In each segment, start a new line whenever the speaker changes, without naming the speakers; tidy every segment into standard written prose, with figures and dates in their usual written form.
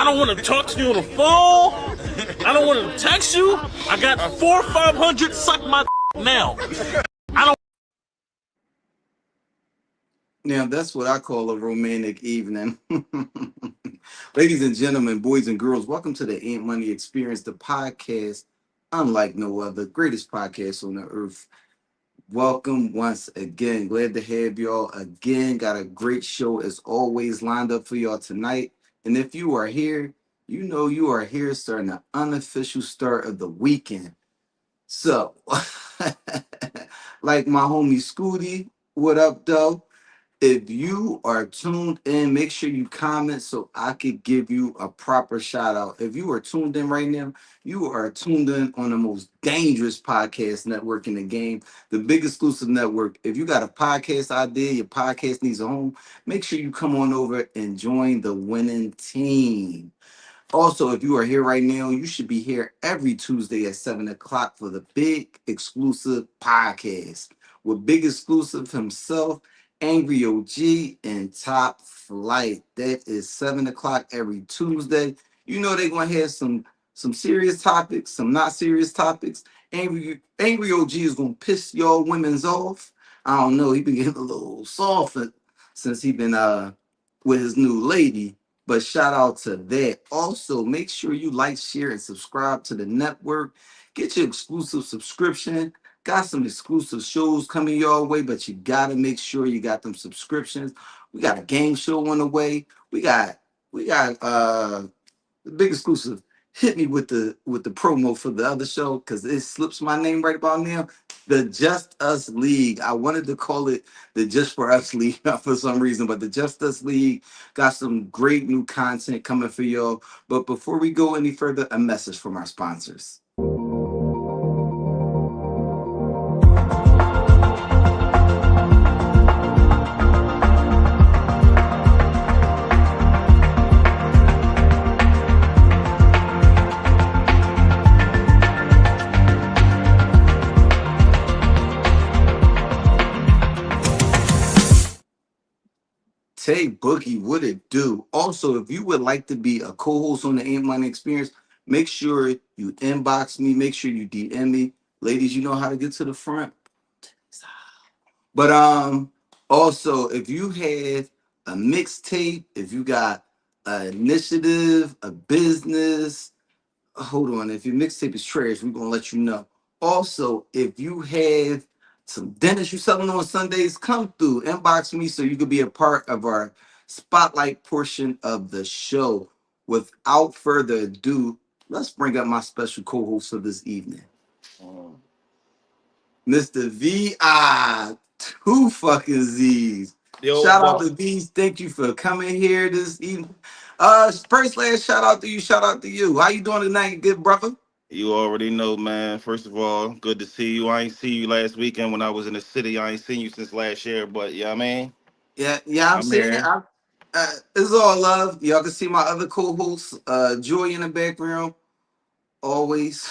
don't want to talk to you on the phone. I don't want to text you. I got 400 or 500. Suck my now. I don't.
Now, that's what I call a romantic evening. Ladies and gentlemen, boys and girls, welcome to the Ant Money Experience, the podcast, unlike no other, greatest podcast on the earth. Welcome once again. Glad to have y'all again. Got a great show as always lined up for y'all tonight. And if you are here, you know you are here starting the unofficial start of the weekend. So, like my homie Scooty, what up, though? If you are tuned in, make sure you comment so I could give you a proper shout out. If you are tuned in right now, you are tuned in on the most dangerous podcast network in the game, the big exclusive network. If you got a podcast idea, your podcast needs a home, make sure you come on over and join the winning team. Also, if you are here right now, you should be here every Tuesday at 7 o'clock for the big exclusive podcast with big exclusive himself, Angry OG, and Top Flight. That is 7 o'clock every Tuesday. You know they're going to have some serious topics, some not serious topics. Angry OG is going to piss y'all women's off. I don't know. He been getting a little soft since he been with his new lady. But shout out to that. Also, make sure you like, share, and subscribe to the network. Get your exclusive subscription. Got some exclusive shows coming your way, but you gotta make sure you got them subscriptions. We got a game show on the way. We got the big exclusive. Hit me with the promo for the other show because it slips my name right about now. The Just Us League. I wanted to call it the Just for Us League for some reason, but the Just Us League got some great new content coming for y'all. But before we go any further, a message from our sponsors. Tay Boogie, what it do? Also, if you would like to be a co-host on the Ant Money Experience, make sure you inbox me. Make sure you DM me. Ladies, you know how to get to the front. But also, if you have a mixtape, if you got an initiative, a business, hold on. If your mixtape is trash, we're gonna let you know. Also, if you have some dinners you selling on Sundays, come through, inbox me so you could be a part of our spotlight portion of the show. Without further ado, let's bring up my special co-host for this evening, Mr. VI, two fucking Z's.
Yo,
Shout out to V's. Thank you for coming here this evening. First last shout out to you. Shout out to you. How you doing tonight, good brother?
You already know, man. First of all, good to see you. I ain't see you last weekend when I was in the city. I ain't seen you since last year, but yeah, I mean,
Yeah, I'm
I'm
saying
here.
it's all love. Y'all can see my other co-hosts, Joy in the background, always,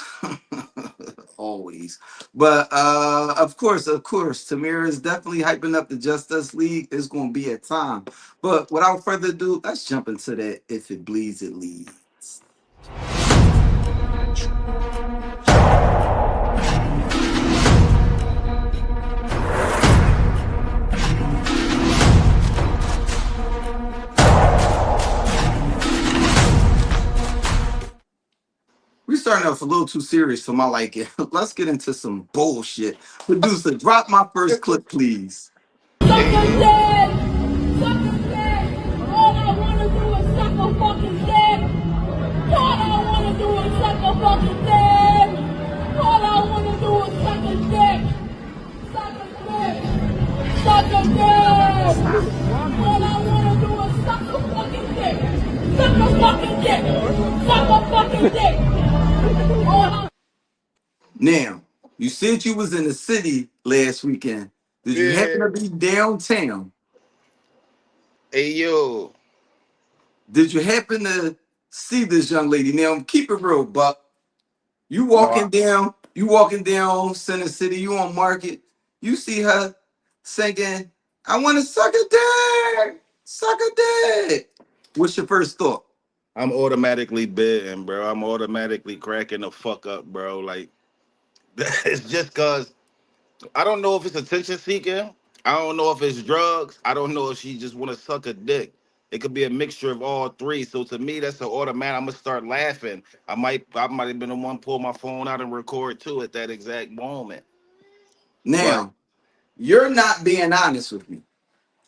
always. But of course, Tamira is definitely hyping up the Just Us League. It's gonna be a time. But without further ado, let's jump into that. If it bleeds, it leads. We starting off a little too serious for my liking. Let's get into some bullshit. Producer, drop my first clip, please.
Suck a dick! Suck a dick! All I wanna do is suck a fucking dick! All I wanna do is suck a fucking dick! All I wanna do is suck a dick! Suck a dick! Suck a dick! All I wanna do is suck a fucking dick! Suck a fucking dick! Suck a fucking dick!
Now, you said you was in the city last weekend. Did you happen to be downtown?
Hey, yo.
Did you happen to see this young lady? Now, keep it real, Buck.
No, I,
You walking down Center City, you on Market, you see her singing, I want to suck a dick, suck a dick. What's your first thought?
I'm automatically bidding, bro. I'm automatically cracking the fuck up, bro. Like it's just cause I don't know if it's attention seeking. I don't know if it's drugs. I don't know if she just want to suck a dick. It could be a mixture of all three. So to me, that's an automatic. I'm gonna start laughing. I might have been the one pull my phone out and record too at that exact moment. But
Now, you're not being honest with me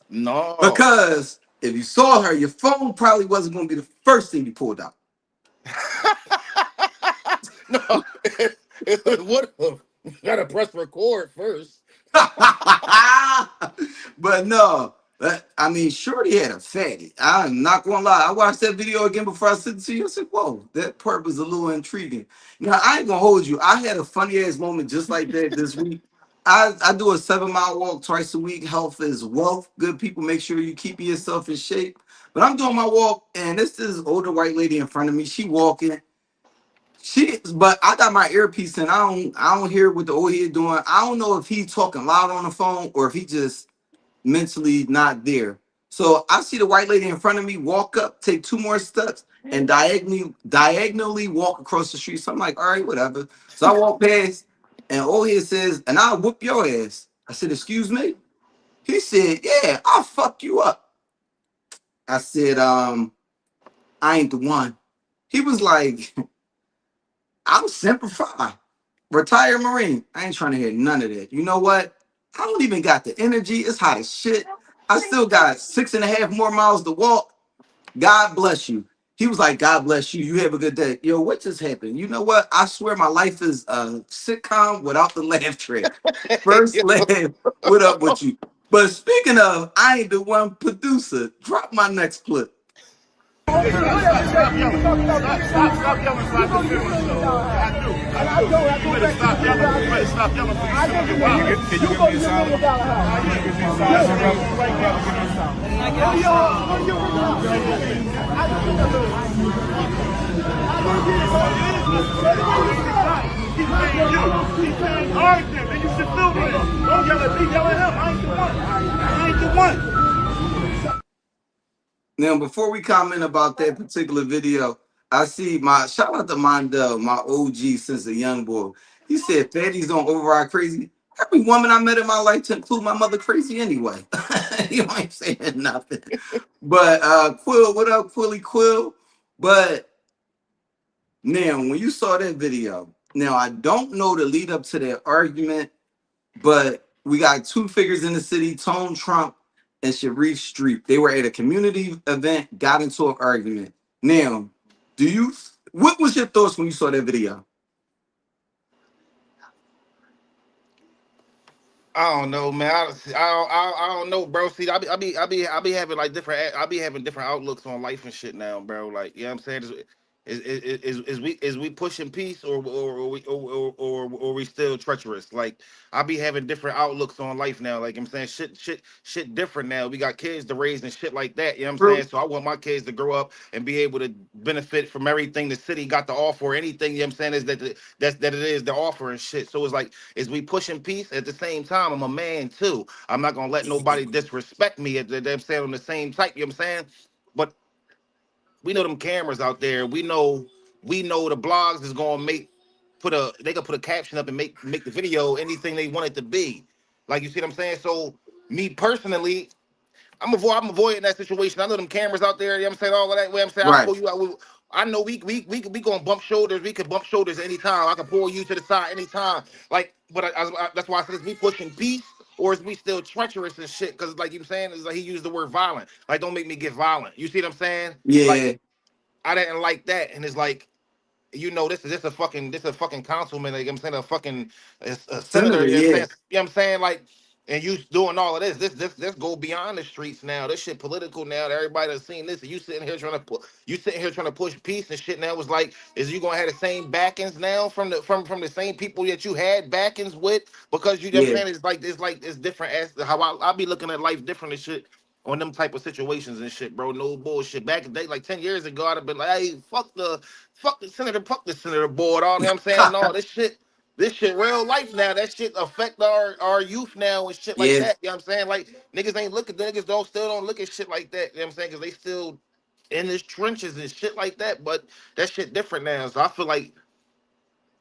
no,
because if you saw her, your phone probably wasn't going to be the first thing you pulled out.
no, it would have. Gotta press record first.
But no, I mean, Shorty had a fatty. I'm not gonna lie. I watched that video again before I sent it to you. I said, "Whoa, that part was a little intriguing." Now I ain't gonna hold you. I had a funny ass moment just like that this week. I do a 7 mile walk twice a week. Health is wealth. Good people, make sure you keep yourself in shape. But I'm doing my walk, and this older white lady in front of me. She walking. But I got my earpiece and I don't hear what the old head doing. I don't know if he talking loud on the phone or if he just mentally not there. So I see the white lady in front of me walk up, take 2 more steps, and diagonally walk across the street. So I'm like, all right, whatever. So I walk past, and old head says, and I'll whoop your ass. I said, excuse me? He said, yeah, I'll fuck you up. I said, I ain't the one. He was like, I'm Semper Fi. Retired Marine. I ain't trying to hear none of that. You know what? I don't even got the energy. It's hot as shit. I still got 6.5 more miles to walk. God bless you. He was like, God bless you. You have a good day. Yo, what just happened? You know what? I swear my life is a sitcom without the laugh track. First laugh, what up with you? But speaking of, I ain't the one producer. Drop my next clip.
Stop yelling. Stop yelling so I can finish the show. I do. You better stop yelling. You better stop yelling for you sit on your bottom. Can you give me a sound? I can't give you a sound. Right now, give me a sound. He's paying you. He's paying all right then. Then you should film it. Don't yell at me. Yell at him. I ain't the one. I ain't the one.
Now, before we comment about that particular video, I see my shout out to Mondell, my OG since a young boy. He said fatties don't override crazy. Every woman I met in my life, to include my mother, crazy anyway. You ain't saying nothing. But Quill, what up, Quilly Quill? But now, when you saw that video, now I don't know the lead up to that argument, but we got two figures in the city, Tone Trump and Sharif Streep. They were at a community event, got into an argument. Now, what was your thoughts when you saw that video?
I don't know, man. I don't know, bro. See, I be having like different. I be having different outlooks on life and shit now, bro. Like, you know what I'm saying? Is we pushing peace or we still treacherous? Like, I be having different outlooks on life now. Like, I'm saying shit different now. We got kids to raise and shit like that. You know what I'm saying?
True.
So I want my kids to grow up and be able to benefit from everything the city got to offer. Anything, you know what I'm saying, is that it is the offer and shit. So it's like, is we pushing peace at the same time? I'm a man too. I'm not gonna let nobody disrespect me at I'm saying on the same type. You know what I'm saying? But we know them cameras out there. We know the blogs is gonna they can put a caption up and make the video anything they want it to be. Like, you see what I'm saying? So me personally, I'm avoiding that situation. I know them cameras out there, you know what I'm saying, all of that. Way I'm saying, I'll
Right.
pull you out. I know we gonna bump shoulders. We can bump shoulders anytime. I can pull you to the side anytime. Like, but that's why I said, is we pushing peace or is we still treacherous and shit? Because like you saying, is like he used the word violent. Like, don't make me get violent. You see what I'm saying? Like,
Yeah.
I didn't like that, and it's like, this a fucking councilman, like I'm saying, a senator,
Senator,
you know what I'm
yeah.
saying? You know what I'm saying? Like, and you doing all of this. This go beyond the streets now. This shit political now. Everybody that's seen this, and you sitting here trying to push peace and shit now. It's like, is you gonna have the same backings now from the same people that you had backings with? Because you know what I'm
Yeah.
saying, it's different as how I be looking at life different and shit on them type of situations and shit, bro. No bullshit. Back in the day, like 10 years ago, I'd have been like, hey, fuck the senator board, all, you know what I'm saying? No, this shit real life now. That shit affect our youth now and shit like
Yeah.
that. You know what I'm saying? Like, niggas don't look at shit like that. You know what I'm saying? Because they still in his trenches and shit like that. But that shit different now. So I feel like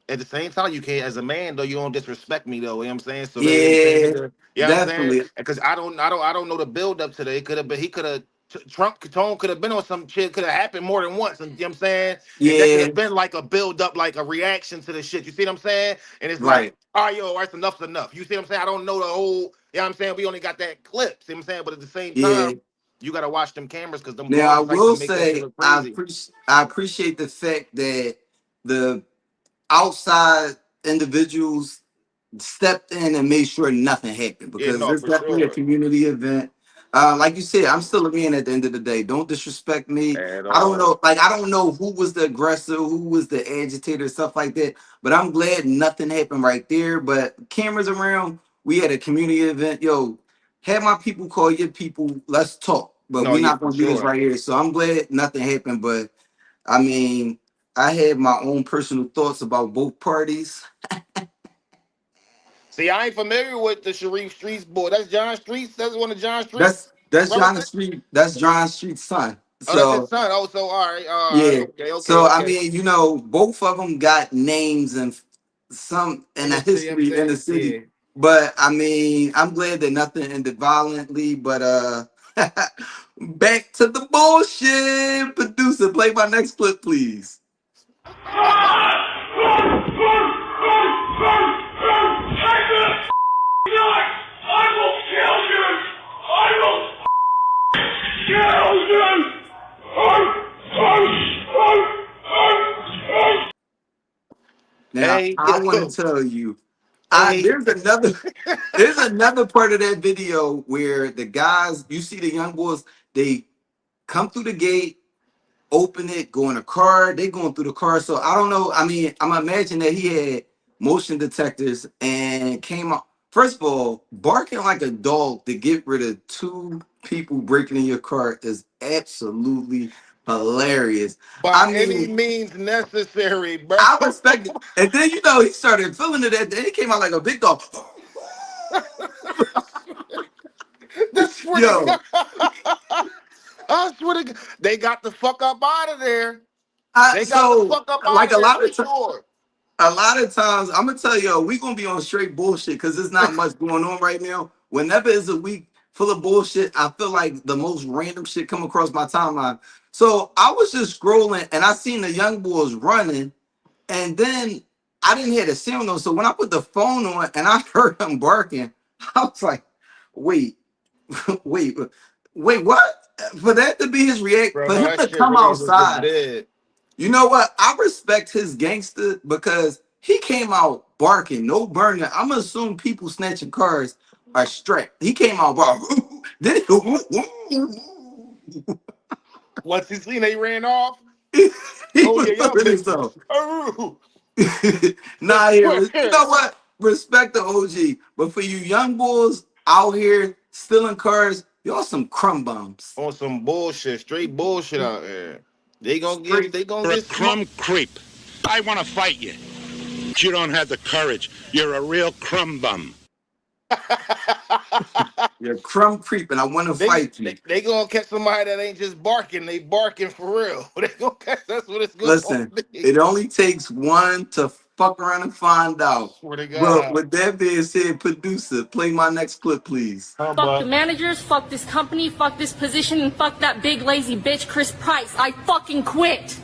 at the same time, you can't, as a man though, you don't disrespect me though. You know what I'm saying? So they, you know what I'm saying,
Yeah,
nigga, you know what I'm saying?
definitely.
Because I don't know the build up today. Could have been, he could have, Trump tone could have been on some shit. Could have happened more than once. And you know what I'm saying? And that could
Yeah,
have been like a build up, like a reaction to the shit. You see what I'm saying? And it's like,
right.
all right, yo, all right, enough's enough. You see what I'm saying? I don't know the whole. You know what I'm saying? We only got that clip. See what I'm saying? But at the same
Yeah.
time, you gotta watch them cameras because them
Now I
dogs like to
will
make that shit
say
look crazy.
I appreciate the fact that the outside individuals stepped in and made sure nothing happened
Yeah,
because
no,
it's
for
definitely a
sure.
community event. Like you said, I'm still a man at the end of the day. Don't disrespect me.
At
I don't
all.
know, like I don't know who was the aggressor, who was the agitator, stuff like that. But I'm glad nothing happened right there. But cameras around, we had a community event. Yo, have my people call your people. Let's talk. But
No,
we're
yeah,
not
for
gonna do this
sure.
right here. So I'm glad nothing happened. But I mean, I had my own personal thoughts about both parties.
See, I ain't familiar with the Sharif Streets boy. That's John Streets. That's one of John Streets'
That's John
relatives.
Street. That's John Street's son.
Oh, that's his
So
son. Oh, so all right,
yeah.
okay, okay,
So I
okay.
mean, both of them got names and some
In
and a
the city, I'm
history in the
saying,
city.
yeah.
But I mean, I'm glad that nothing ended violently. But back to the bullshit. Producer, play my next clip, please. Now
Hey,
I want
yo,
to tell you,
hey,
there's another part of that video where the guys, you see the young boys, they come through the gate, open it, go in a car, they going through the car. So I don't know. I mean, I'm imagining that he had motion detectors and came out. First of all, barking like a dog to get rid of two people breaking in your car is absolutely hilarious.
by
I
any
mean,
means necessary, bro.
I respect it. And then he started feeling it at the end. He came out like a big dog.
This swear to
Yo,
God, I swear to God, they got the fuck up out of there.
I
They got the
so
fuck up out
like
of there for sure.
a lot of times, I'm gonna tell you, we gonna be on straight bullshit because there's not much going on right now. Whenever it's a week full of bullshit, I feel like the most random shit come across my timeline. So I was just scrolling and I seen the young boys running, and then I didn't hear the sound on. So when I put the phone on and I heard him barking, I was like, wait, wait, wait, what? For that to be his react,
Bro,
for
no,
him
that
to
shit
come
really was
outside.
dead.
You know what? I respect his gangster because he came out barking, no burning. I'm gonna assume people snatching cars are strapped. He came out barking. Then
Once he seen they ran off,
he
oh
was
yeah, y'all
feeling himself.
bitches. Oh,
Nah, here. You know what? Respect the OG, but for you young bulls out here stealing cars, y'all some crumb bums.
on some bullshit, straight bullshit out there.
Straight.
They gonna
You're a
get smoked.
crumb creep. I want to fight you. But you don't have the courage. You're a real crumb bum.
You're crumb creep, and I want to fight you.
They gonna catch somebody that ain't just barking. They barking for real. They gonna catch. That's what it's gonna
Listen,
be.
it only takes one to fuck around and find out.
Swear to
But
God.
with that being said, producer, play my next clip, please.
Fuck the managers, fuck this company, fuck this position, and fuck that big lazy bitch Chris Price. I fucking quit.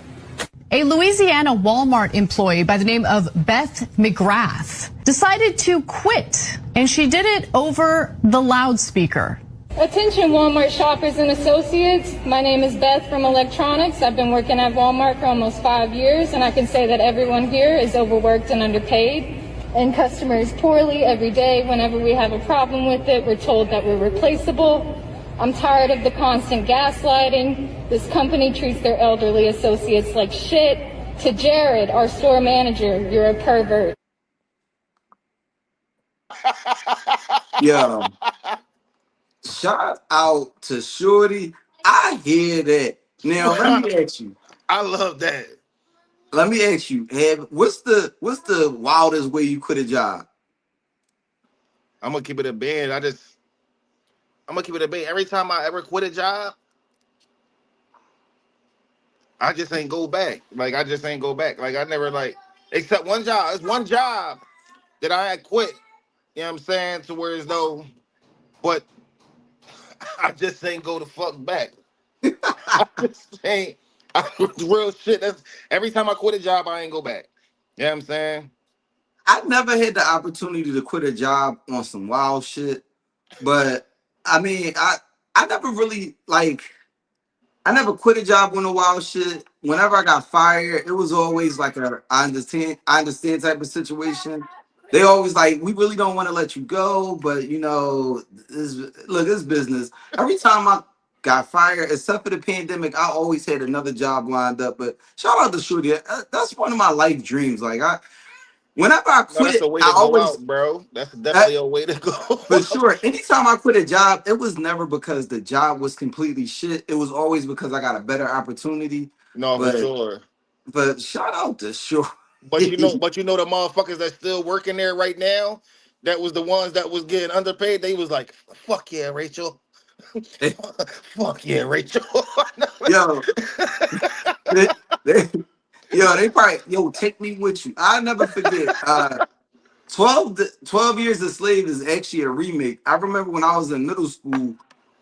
A Louisiana Walmart employee by the name of Beth McGrath decided to quit, and she did it over the loudspeaker.
Attention Walmart shoppers and associates. My name is Beth from Electronics. I've been working at Walmart for almost 5 years, and I can say that everyone here is overworked and underpaid, and customers poorly every day. Whenever we have a problem with it, we're told that we're replaceable. I'm tired of the constant gaslighting. This company treats their elderly associates like shit. To Jared, our store manager, you're a pervert.
Yo, shout out to Shorty. I hear that. Now let me ask you.
I love that.
Let me ask you. What's the wildest way you quit a job?
I'm gonna keep it a band. I'm gonna keep it a band. Every time I ever quit a job, I just ain't go back. Like I just ain't go back. Like I never like except one job. It's one job that I had quit. You know what I'm saying? To where as though, but I just ain't go the fuck back. I just ain't. Real shit. That's every time I quit a job, I ain't go back. You know what I'm saying?
I never had the opportunity to quit a job on some wild shit, but I mean, I never really like. I never quit a job on a wild shit. Whenever I got fired, it was always like a I understand type of situation. They always like, we really don't want to let you go, but you know, look, it's business. Every time I got fired, except for the pandemic, I always had another job lined up. But shout out to Shorty. That's one of my life dreams. Like whenever I
No, that's
quit,
a way
I
to go
always
out, bro. That's
that
definitely a way to
for
go.
sure. Anytime I quit a job, it was never because the job was completely shit. It was always because I got a better opportunity.
No, for
But
sure.
shout out to Short.
But you know the motherfuckers that's still working there right now, that was the ones that was getting underpaid. They was like, "Fuck yeah, Rachel." Fuck yeah, Rachel.
Yo, they, they, they probably take me with you. I'll never forget. 12 Years a Slave is actually a remake. I remember when I was in middle school,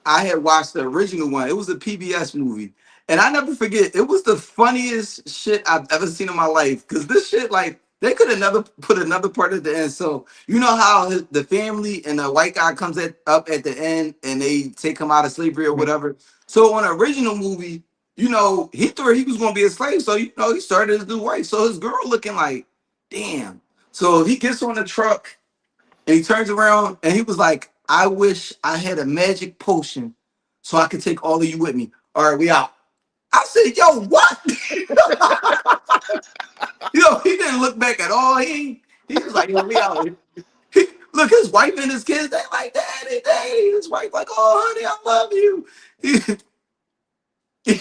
I had watched the original one. It was a PBS movie. And I never forget, it was the funniest shit I've ever seen in my life. Because this shit, like, they could have never put another part at the end. So, you know how the family and the white guy comes up at the end and they take him out of slavery or whatever. So, on the original movie, he thought he was going to be a slave. So, he started his new wife. So, his girl looking like, damn. So he gets on the truck and he turns around and he was like, I wish I had a magic potion so I could take all of you with me. All right, we out. I said, yo, what? He didn't look back at all. He was like, yo, we out. Look, his wife and his kids, they like, daddy, daddy. His wife like, oh, honey, I love you.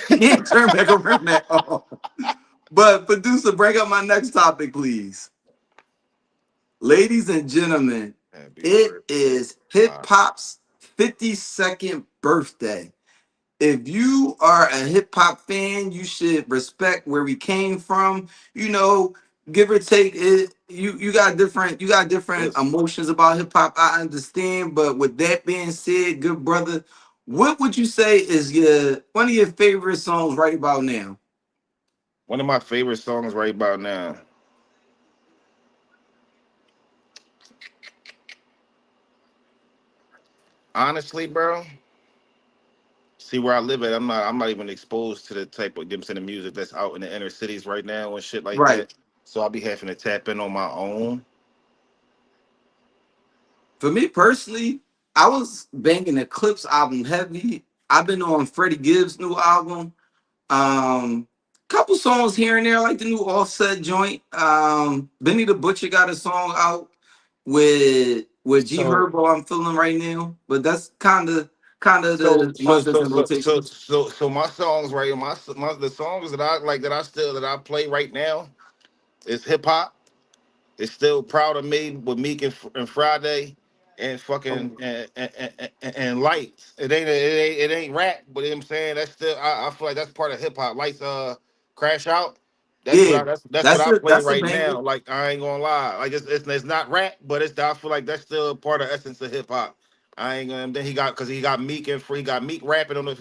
He didn't turn back around at all. But producer, bring up my next topic, please. Ladies and gentlemen,
Happy
it
birthday.
is hip hop's 52nd birthday. If you are a hip hop fan, you should respect where we came from. Give or take it. You got different
Listen,
emotions about hip hop. I understand, but with that being said, good brother, what would you say is one of your favorite songs right about now?
one of my favorite songs right about now. Honestly, bro, see where I live at. I'm not even exposed to the type of the music that's out in the inner cities right now and shit like
Right.
that. So I'll be having to tap in on my own.
For me personally, I was banging the Clips album heavy. I've been on Freddie Gibbs' new album. Couple songs here and there, like the new Offset joint. Benny the Butcher got a song out with G
So
Herbo I'm feeling right now. But that's kind of
so
the
so
ones that's
so
in
so so
rotation.
so so my songs right my the songs that I like that I play right now is hip hop. It's still proud of me with Meek and Friday and fucking and Lights. It ain't rap, but you know what I'm saying that's still I feel like that's part of hip hop. Lights Crash Out.
Yeah,
That's what I play
that's a
right
banger.
now. Like I ain't gonna lie. Like it's not rap, but I feel like that's still part of essence of hip hop. I ain't gonna. Then he got Meek and Free. He got Meek rapping on the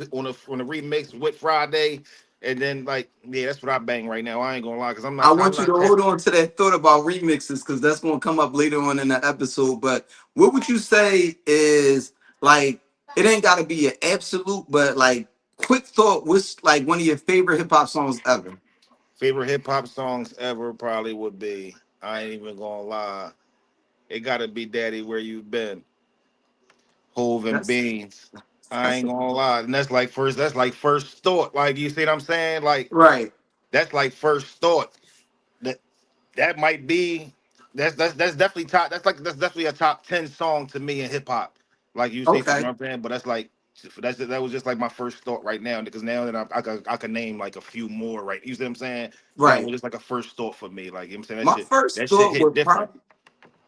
remix with Friday, and then like yeah, that's what I bang right now. I ain't gonna lie, cause
I
I'm
want you to
not
hold on to that thought about remixes because that's going to come up later on in the episode. But what would you say is like, it ain't got to be an absolute, but like, quick thought, what's like one of your favorite hip hop songs ever?
favorite hip hop songs ever probably would be. I ain't even gonna lie. It gotta be Daddy Where You Been, Hove and
That's
Beans. I
that's
ain't gonna lie. And that's like first thought. Like you see what I'm saying? Like
right.
that's like first thought. That that might be that's definitely that's definitely a top 10 song to me in hip hop. Like you say, you
Okay.
know what I'm saying? But that was just like my first thought right now because now that I can name like a few more, right? You see what I'm saying? That
Right.
was just like a first thought for me. Like you know what I'm saying,
My first
that shit
thought
hit
would
different.
probably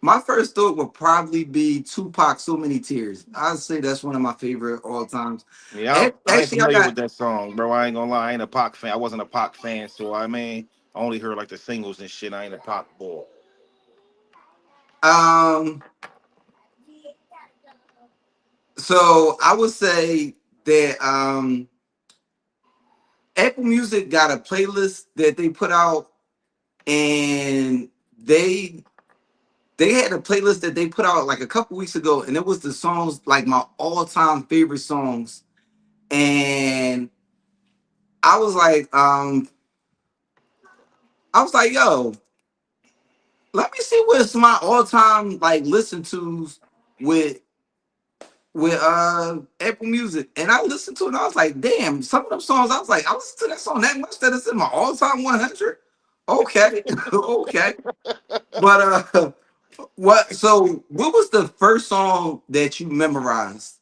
My first thought would probably be Tupac, "So Many Tears." I'd say that's one of my favorite all times.
Yeah, I ain't
Actually, I
familiar with
got
that song, bro. I ain't gonna lie, I ain't a Pac fan. I wasn't a Pac fan, so I mean, I only heard like the singles and shit. I ain't a Pac boy.
um. So I would say that Apple Music got a playlist that they put out, and they had a playlist that they put out like a couple weeks ago, and it was the songs like my all-time favorite songs. And I was like, yo, let me see what's my all-time like listen tos with Apple Music. And I listened to it and I was like, damn, some of them songs, I was like, I listened to that song that much that it's in my all-time 100. Okay, okay. But what was the first song that you memorized?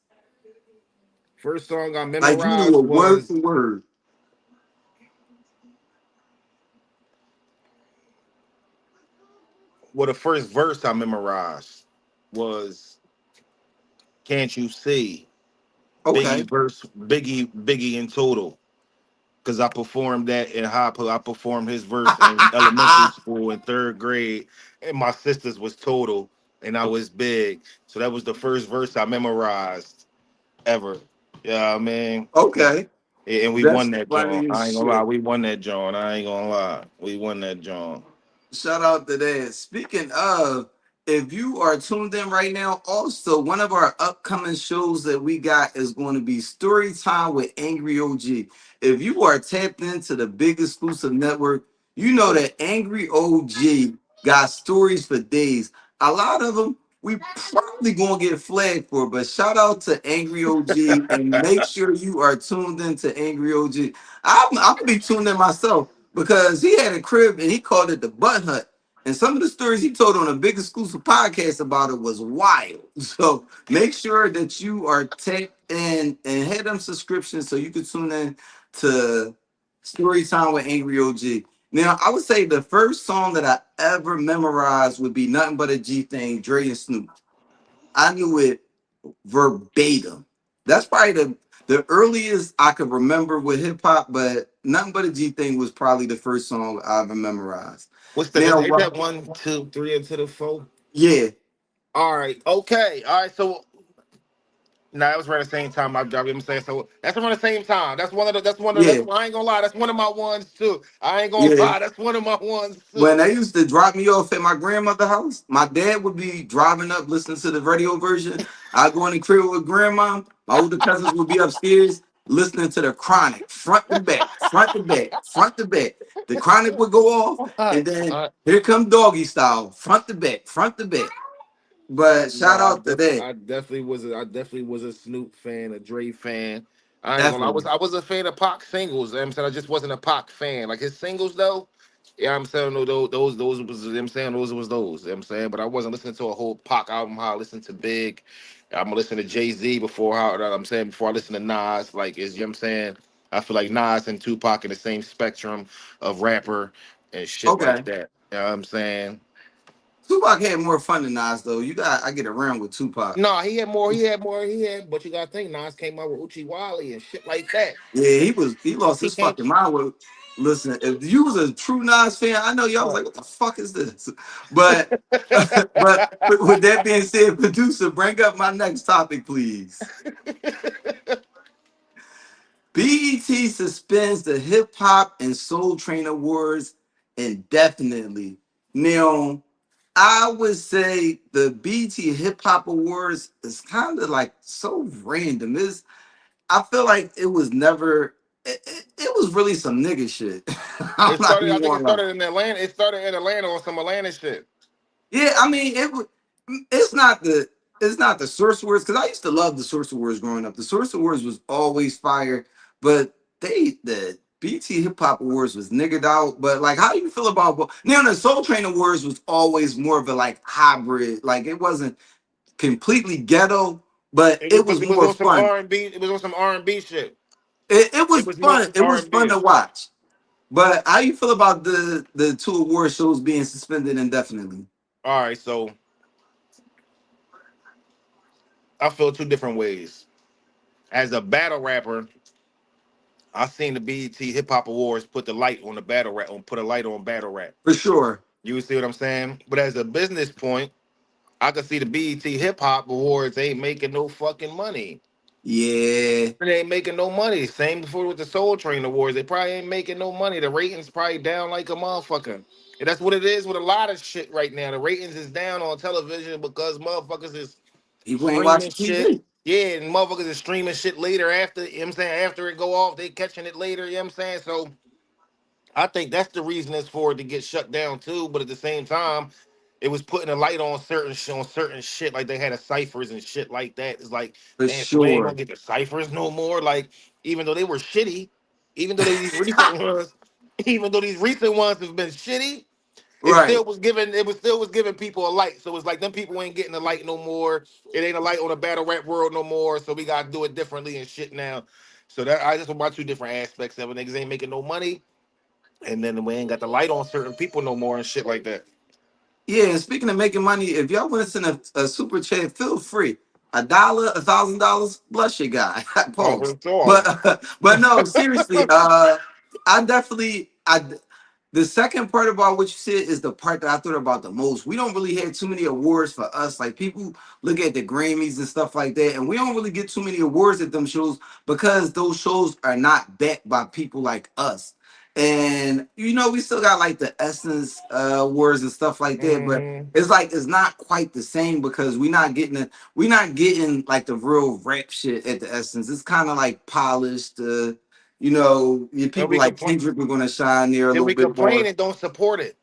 First song I
Like you knew
memorized
a word
was
for word.
well, the first verse I memorized was "Can't You See."
Okay.
Biggie verse, Biggie in total. Because I performed that in I performed his verse in elementary school in third grade, and my sisters was total, and I was big. So that was the first verse I memorized ever. Yeah, I mean,
Okay.
and we won
That's
that joint.
funny as
I ain't gonna lie,
shit.
we won that joint. I ain't gonna lie, we won that joint.
Shout out to that. Speaking of, if you are tuned in right now, also one of our upcoming shows that we got is going to be Story Time with Angry OG. If you are tapped into the big exclusive network, you know that Angry OG got stories for days. A lot of them we probably gonna get flagged for, but shout out to Angry OG and make sure you are tuned into Angry OG. I'm gonna be tuned in myself because he had a crib and he called it the Butt Hut. And some of the stories he told on a big exclusive podcast about it was wild. So make sure that you are tapped in and hit them subscriptions so you can tune in to Story Time with Angry OG. Now, I would say the first song that I ever memorized would be Nothing But a G Thing, Dre and Snoop. I knew it verbatim. That's probably the earliest I could remember with hip hop, but Nothing But a G Thing was probably the first song I ever memorized.
What's the?
Now,
Ain't that 1, 2, 3 into the four?
yeah,
All right, okay, all right. So nah, that was around the same time. I'm saying so. That's around the same time. That's one of the. That's one of. That's.
yeah,
I ain't gonna lie. That's one of my ones too. I ain't gonna
yeah.
lie. That's one of my ones
When
too.
they used to drop me off at my grandmother's house, my dad would be driving up listening to the radio version. I'd go in the crib with grandma. My older cousins would be upstairs listening to the Chronic, front to back, front to back, front to back. The Chronic would go off, and then
Uh,
here come Doggy Style, front to back, front to back. But
no,
shout out to that.
I definitely was a Snoop fan, a Dre fan. I ain't gonna lie.
Definitely.
I was a fan of Pac singles. You know what I'm saying I just wasn't a Pac fan. Like his singles though. Yeah, I'm saying those was. You know what I'm saying those was those. You know what I'm saying, but I wasn't listening to a whole Pac album. How I listened to Big. I'm gonna listen to Jay Z before how I'm saying before I listen to Nas. Like is you know what I'm saying. I feel like Nas and Tupac in the same spectrum of rapper and shit like
Okay.
that. You know what I'm saying?
Tupac had more fun than Nas, though. I get around with Tupac.
No, he had more. He had more. He had, but you gotta think Nas came out with Uchi Wally and shit like that.
Yeah, he lost
He
his
came.
fucking mind with listen, if you was a true Nas fan, I know y'all was
Right.
like, what the fuck is this? But but with that being said, producer, bring up my next topic, please. BET suspends the Hip Hop and Soul Train Awards indefinitely. Now, I would say the BET Hip Hop Awards is kind of like so random. I feel like it was never. It was really some nigga shit. I'm
It
not
started.
even
I think it
gonna lie.
started in Atlanta. It started in Atlanta on some Atlanta shit.
Yeah, I mean it's not the Source Awards because I used to love the Source Awards growing up. The Source Awards was always fire, but the BT Hip Hop Awards was niggered out. But like, how do you feel about now? The Soul Train Awards was always more of a like hybrid. Like it wasn't completely ghetto, but
It was,
it
but
was
it was
more
on some
fun.
R&B. It was on some R&B shit.
It
It
was
was more
fun.
some
It was fun
R&B.
to watch. But how you feel about the two award shows being suspended indefinitely?
All right, so I feel two different ways. As a battle rapper, I seen the BET Hip Hop Awards put the light on the battle rap, put a light on battle rap.
For sure.
You see what I'm saying? But as a business point, I can see the BET Hip Hop Awards ain't making no fucking money.
Yeah.
They ain't making no money. Same before with the Soul Train Awards. They probably ain't making no money. The ratings probably down like a motherfucker. And that's what it is with a lot of shit right now. The ratings is down on television because motherfuckers is
People ain't
streaming
watching
shit.
TV.
Yeah, and motherfuckers is streaming shit later after, you know what I'm saying? After it go off, they catching it later, you know what I'm saying? So I think that's the reason it's for it to get shut down too. But at the same time, it was putting a light on certain shit, like they had a ciphers and shit like that. It's like,
For
damn, so we ain't gonna
sure.
get the ciphers no more. Like, even though they were shitty, even though these recent ones, even though these recent ones have been shitty,
Right.
it still was giving people a light. So it's like them people ain't getting the light no more. It ain't a light on the battle rap world no more. So we gotta do it differently and shit now. So that I just want my two different aspects of it. Niggas ain't making no money, and then we ain't got the light on certain people no more and shit like that.
Yeah, and speaking of making money, if y'all want to send a super chat, feel free. $1, $1,000, bless your guy.
Oh,
Pause.
for sure.
But no, seriously, I definitely I the second part about what you said is the part that I thought about the most. We don't really have too many awards for us. Like people look at the Grammys and stuff like that, and we don't really get too many awards at them shows because those shows are not backed by people like us. And you know, we still got like the Essence awards and stuff like that, but
Hmm.
it's like it's not quite the same because we're not getting like the real rap shit at the Essence. It's kind of like polished. You know, your
And
people
we
like
complain,
Kendrick are going to shine there a
and
little
we
bit
complain
more
and don't support it.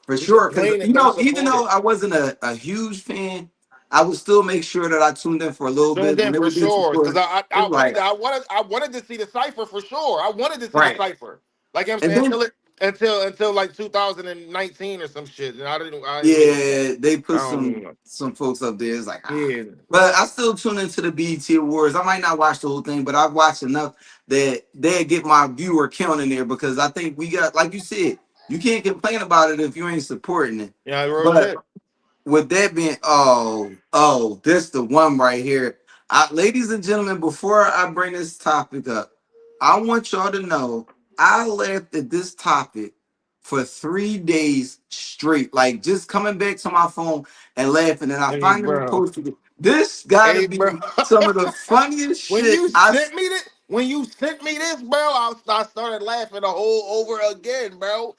for
We
sure. Because
complain
you
and don't
know, even
support
though
it.
I wasn't a huge fan, I would still make sure that I tuned in for a little
Tuned
bit when
in
they
for
would do
sure, because
support. It's like
I wanted to see the cipher for sure. I wanted to see the
right,
cipher. Like I'm
and
saying,
then
until like 2019 or some shit, and I didn't really
yeah, they
I
put
don't know.
some folks up there. It's like
Yeah,
but I still tune into the BET Awards. I might not watch the whole thing, but I've watched enough that they get my viewer count in there because I think we got, like you said, you can't complain about it if you ain't supporting it.
yeah, real
But
shit.
with that being, this the one right here. Ladies and gentlemen, before I bring this topic up, I want y'all to know I laughed at this topic for 3 days straight, like just coming back to my phone and laughing. And I
Hey,
finally
bro.
posted it. This got to
Hey,
be
bro.
some of the funniest shit I.
When you sent me this, bro, I started laughing the whole over again, bro.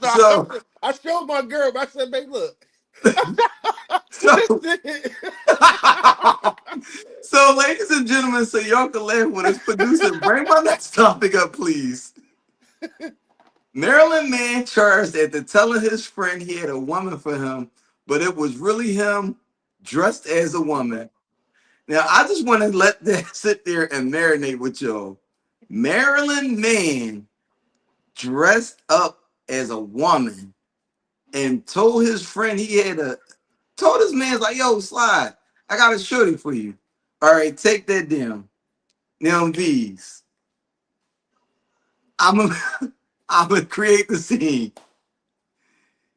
So,
I showed my girl. I said, "Babe, look, this
so,
shit."
so, ladies and gentlemen, so y'all can laugh with us. Producer, bring my next topic up, please. Maryland man charged after telling his friend he had a woman for him, but it was really him dressed as a woman. Now, I just want to let that sit there and marinate with y'all. Maryland man dressed up as a woman and told his friend told his man, like, yo, slide, I got a shorty for you. All right, take that down. Now, these, I'm going I'm to create the scene.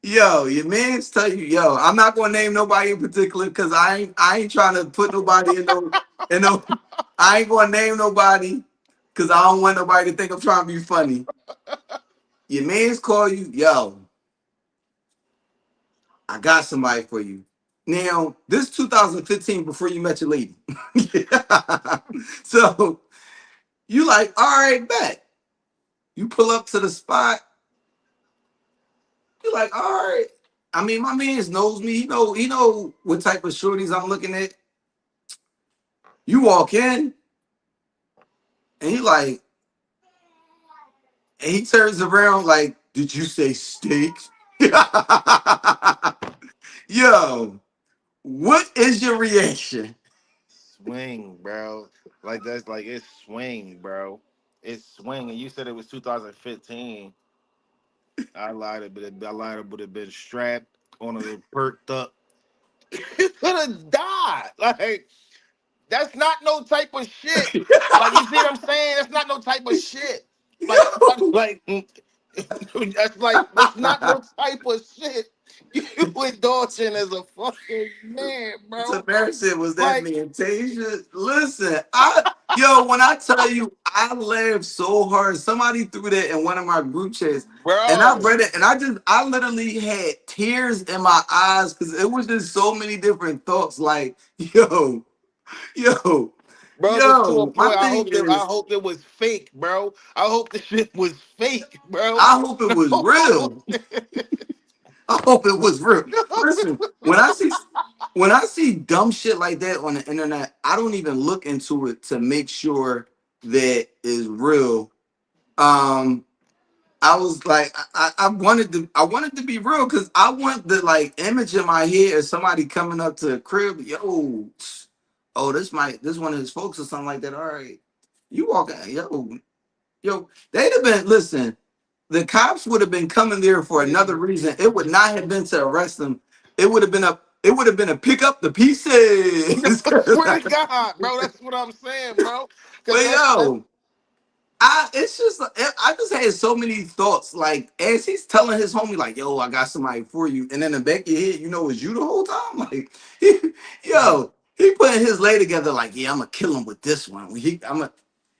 Yo, your man's tell you, yo, I'm not gonna name nobody in particular because I ain't trying to put nobody in no I ain't gonna name nobody because I don't want nobody to think I'm trying to be funny. Your man's call you, yo, I got somebody for you. Now, this 2015 before you met your lady. So you like, all right, bet. You pull up to the spot, you like, all right. I mean, my man's knows me. He know what type of shorties I'm looking at. You walk in and he turns around like, did you say steak? Yo, what is your reaction?
Swing, bro. Like that's like it's swing, bro. It's swing. And you said it was 2015. I lied, but it been strapped on a perked up. You could have died. Like that's not no type of shit. Like you see what I'm saying? That's not no type of shit. Like
Yo,
like That's like that's not no type of shit you indulging as a fucking man, bro.
Tamara said, was that
Like,
me and Tasia? Listen, when I tell you, I laughed so hard. Somebody threw that in one of my group chats, and I
bro,
read it, and I literally had tears in my eyes because it was just so many different thoughts. Like, yo,
bro, just to a
yo. My
point.
thing
I
is,
hope it was fake, bro. I hope the shit was fake, bro.
I hope it was real. I hope it was real. Listen, when I see dumb shit like that on the internet, I don't even look into it to make sure that is real. Um, I was like, I wanted to be real because I want the like image in my head of somebody coming up to a crib, oh, this one of his folks or something like that. All right, you walking, they'd have been listen. The cops would have been coming there for another reason. It would not have been to arrest them. It would have been a pick up the pieces.
I swear to God, bro. That's what I'm saying, bro.
But
Because that's
it's just I just had so many thoughts. Like as he's telling his homie, like, "Yo, I got somebody for you," and in the back of your head, it's you the whole time. Like, he putting his lay together. Like, yeah, I'm gonna kill him with this one. He probably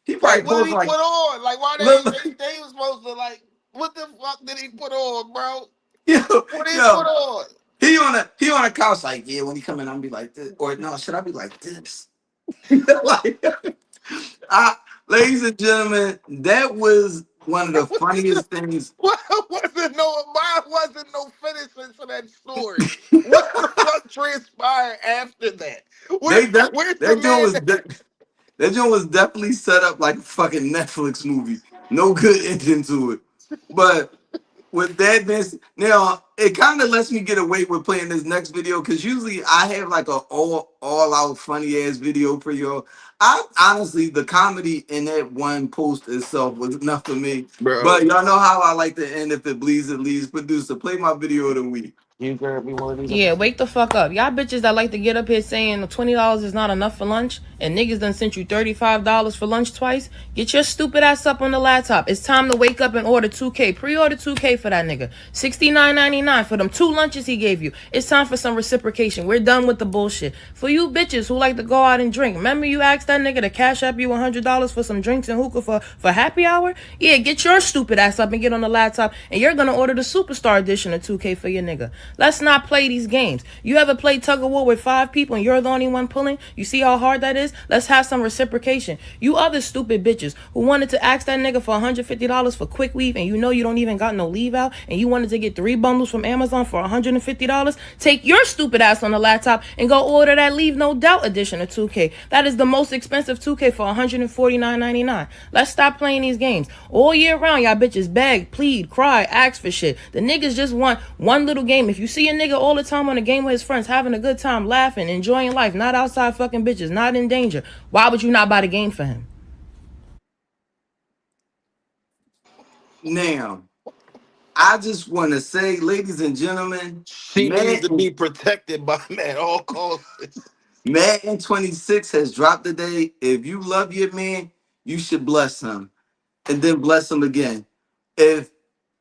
like, what did
pulls
he
like,
put on? Like, why
look,
they was supposed to like? What the fuck did he put on, bro?
yo,
What did he put
yo,
on?
he on a couch. Like, yeah, when he come in, I'm be like this, or no, should I be like this? Like, I, ladies and gentlemen, that was one of the funniest things.
Why wasn't no finishing to that story? What the fuck transpired after that?
They that
Where's the
that joint
man?
was that joint was definitely set up like a fucking Netflix movie. No good ending to it. But with that being now, it kind of lets me get away with playing this next video because usually I have like a all out funny ass video for y'all. I honestly, the comedy in that one post itself was enough for me. But
Bro,
y'all know how I like to end. If it bleeds, it leads. Producer, play my video of the week.
you grab me one of these.
Yeah, wake the fuck up. Y'all bitches that like to get up here saying $20 is not enough for lunch and niggas done sent you $35 for lunch twice. Get your stupid ass up on the laptop. It's time to wake up and order 2K. Pre-order 2K for that nigga. $69.99 for them 2 lunches he gave you. It's time for some reciprocation. We're done with the bullshit. For you bitches who like to go out and drink, remember you asked that nigga to cash up you $100 for some drinks and hookah for happy hour? Yeah, get your stupid ass up and get on the laptop and you're gonna order the Superstar edition of 2K for your nigga. Let's not play these games. You ever played tug of war with 5 people and you're the only one pulling? You see how hard that is? Let's have some reciprocation. You other stupid bitches who wanted to ask that nigga for $150 for quick weave and you know you don't even got no leave out and you wanted to get 3 bundles from Amazon for $150, take your stupid ass on the laptop and go order that Leave No Doubt edition of 2K. That is the most expensive 2K for $149.99. Let's stop playing these games. All year round, y'all bitches beg, plead, cry, ask for shit. The niggas just want one little game. If you see a nigga all the time on a game with his friends, having a good time, laughing, enjoying life, not outside fucking bitches, not in danger, why would you not buy the game for him?
Now, I just want to say, ladies and gentlemen,
She needs to be protected by man all costs.
Madden 26 has dropped today. If you love your man, you should bless him and then bless him again. If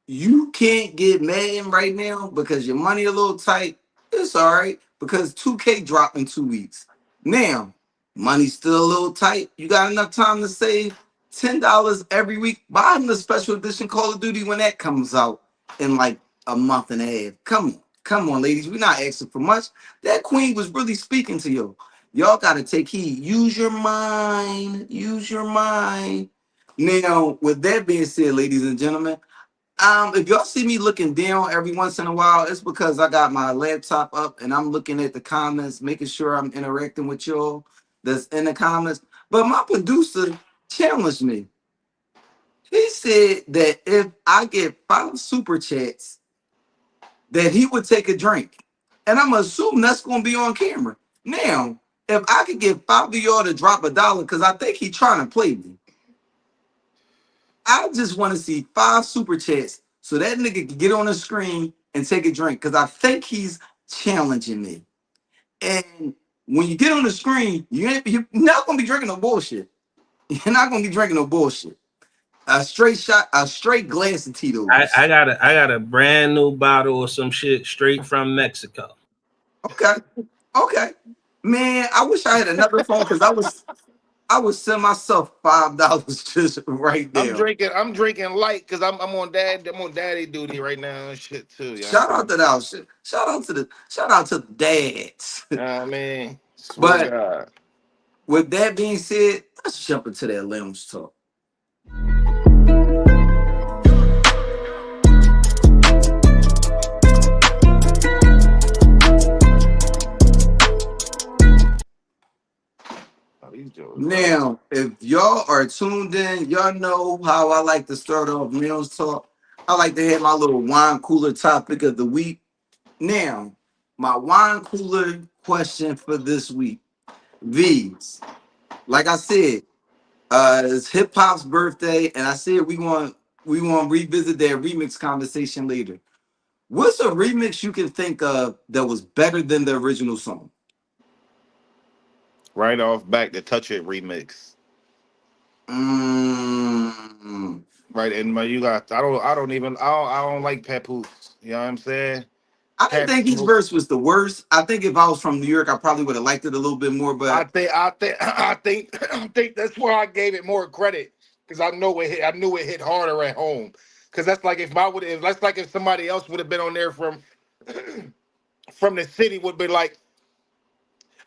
you can't get Madden right now because your money a little tight, it's all right because 2K dropped in 2 weeks. Now, money's still a little tight. You got enough time to save $10 every week. Buy him the special edition Call of Duty when that comes out in like a month and a half. Come on, ladies. We're not asking for much. That queen was really speaking to you. Y'all got to take heed. Use your mind. Use your mind. Now, with that being said, ladies and gentlemen, if y'all see me looking down every once in a while, it's because I got my laptop up and I'm looking at the comments, making sure I'm interacting with y'all that's in the comments. But my producer challenged me. He said that if I get 5 super chats, that he would take a drink. And I'm assuming that's going to be on camera. Now, if I could get 5 of y'all to drop $1, because I think he's trying to play me. I just want to see 5 super chats so that nigga can get on the screen and take a drink because I think he's challenging me. And when you get on the screen, you're not going to be drinking no bullshit. You're not going to be drinking no bullshit. A straight shot, a straight glass of Tito's.
I got a brand new bottle or some shit straight from Mexico.
Okay, okay. Man, I wish I had another phone because I would send myself $5 just right now.
I'm drinking light because I'm on daddy duty right now and shit too. You know what I'm
Shout out
saying?
to that shit. Shout out to the dads.
I mean, swear to
But
God.
with that being said, let's jump into that lounge talk.
Oh, these jokes fire.
Now, if y'all are tuned in, y'all know how I like to start off meals talk. I like to have my little wine cooler topic of the week. Now, my wine cooler question for this week. V's. Like I said, it's hip hop's birthday, and I said we want to revisit that remix conversation later. What's a remix you can think of that was better than the original song?
Right off back, the Touch It remix.
Mm,
Right, and you got I don't like Papoose. You know what I'm saying?
I didn't think his
Papoose.
verse was the worst. I think if I was from New York, I probably would have liked it a little bit more. But
I think that's where I gave it more credit because I knew it hit harder at home. Because that's like that's like if somebody else would have been on there from from the city would be like,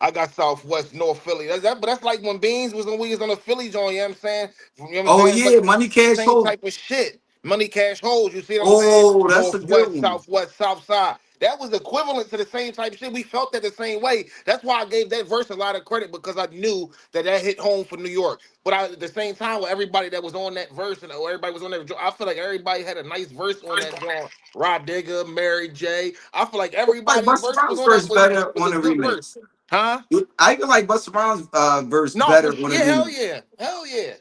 I got Southwest North Philly. But that's like when Beans was when we was on the Philly joint. You know what I'm saying? You know what I'm
oh
saying? It's like
yeah, Money Cash
same
Hold.
type of shit. Money Cash Holes. You see what I'm saying?
Oh, that's a good
Northwest,
one.
Southwest, South Side. That was equivalent to the same type of shit. We felt that the same way. That's why I gave that verse a lot of credit because I knew that hit home for New York. But at the same time, with everybody that was on that verse and everybody was on that, I feel like everybody had a nice verse on that joint. Rod Digger, Mary J. I feel like
Like
everybody's
Busta
verse was
Rhymes
on that
verse better
was
on
a
the
good verse.
remix.
Huh?
I even like Busta Rhymes verse
No,
better
for
on
sure.
the
Yeah, hell
remix.
yeah. Hell yeah.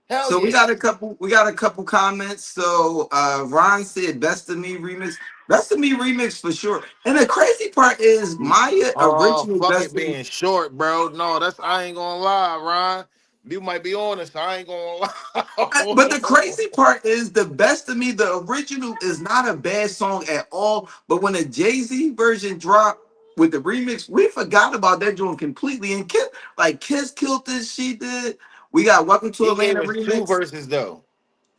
Hell
So
yeah.
we got a couple comments. So Ron said Best of Me remix. Best of Me remix for sure. And the crazy part is Maya
Oh,
original
fuck
Best
it
of Me.
being short, bro. No, I ain't gonna lie, Ron. You might be honest. I ain't gonna
But the
lie.
crazy part is the Best of Me, the original is not a bad song at all. But when the Jay-Z version dropped with the remix, we forgot about that joint completely. And Kiss killed this, she did. We got Welcome to
He gave
Atlanta
us two
remix.
verses though.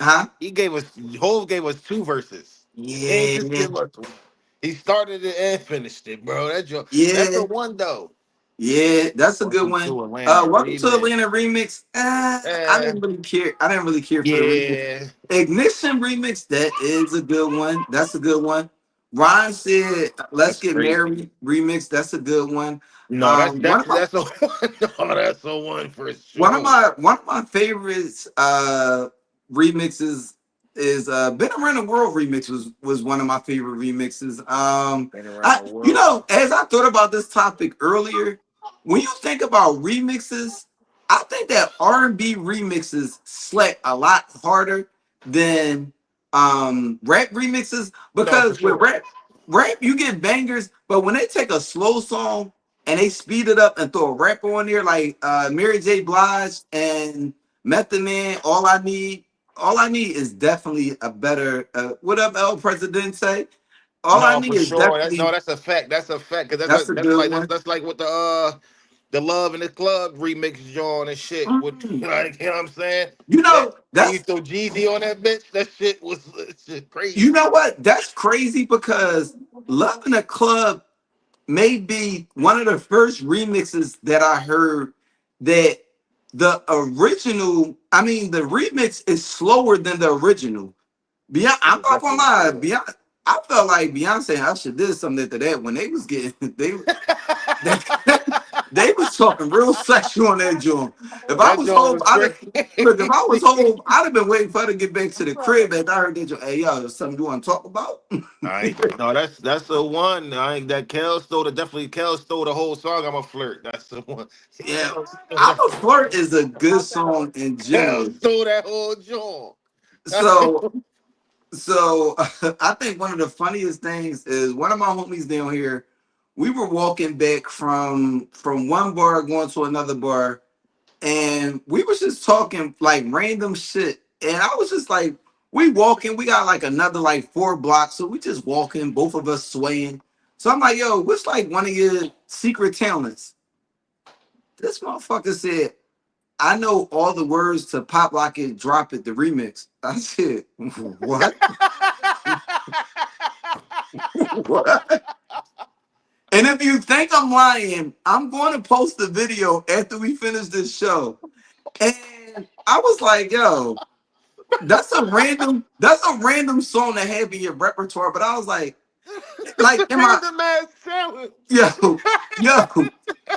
Huh?
He gave us Hove gave us two verses. He ain't just
Yeah.
give us one. He started it and finished it, bro. That's
Yeah.
the one though.
Yeah, that's a good
Welcome
one.
to Atlanta
Welcome to
remix.
Atlanta remix. I
Eh,
didn't really care. I didn't really care for the remix.
yeah,
Ignition remix. That is a good one. That's a good one. Ron said, "Let's
that's
get
crazy.
married." Remix. That's a good one.
No,
One of my
that's a no, that's a one for sure.
one of my favorites remixes is Been Around the World remix was one of my favorite remixes.
Been around
I
the world.
as I thought about this topic earlier, when you think about remixes, I think that R&B remixes slap a lot harder than rap remixes
No, for
because with
sure.
rap you get bangers, but when they take a slow song and they speed it up and throw a rapper on there like Mary J. Blige and Method Man. All I need is definitely a better. What up, El Presidente? All I
No,
need
for
is
sure.
definitely
That's a fact. That's a fact. Cause
that's a good one.
that's like what the Love in the Club remix John and shit. With
Mm.
like you know what I'm saying?
You
That
know
and you
that's
throw Jeezy on that bitch. That shit was it's just
you
crazy.
know what that's crazy because Love in a Club may be one of the first remixes that I heard that the original. I mean, the remix is slower than the original. Beyonce,
It
I'm
was
not gonna
definitely
lie.
slower.
Beyonce, I felt like Beyonce and Usher did something to that when they was getting they, they was talking real sexual on that joint. If I
That
was
joint
home,
was
look. If I was
crazy.
home, I'd have been waiting for her to get back to the crib. And I heard that joint. Hey, yo, there's something you want to talk about?
I ain't no, that's the one. I ain't that Kel stole the whole song. I'm a flirt. That's the one.
Yeah,
Kel stole
"I'm
that
a Flirt" is a good song in
Kel
general.
stole that whole joint.
So So I think one of the funniest things is one of my homies down here. We were walking back from one bar going to another bar, and we was just talking like random shit. and I was just like, we walking, we got like another like 4 blocks, so we just walking, both of us swaying. So I'm like, yo, what's like one of your secret talents? This motherfucker said, I know all the words to Pop Lock It, Drop It, the remix. I said, what? What? And if you think I'm lying, I'm going to post the video after we finish this show. And I was like, yo, that's a random song to have in your repertoire. But I was like in my
the man's talent.
yo, yo.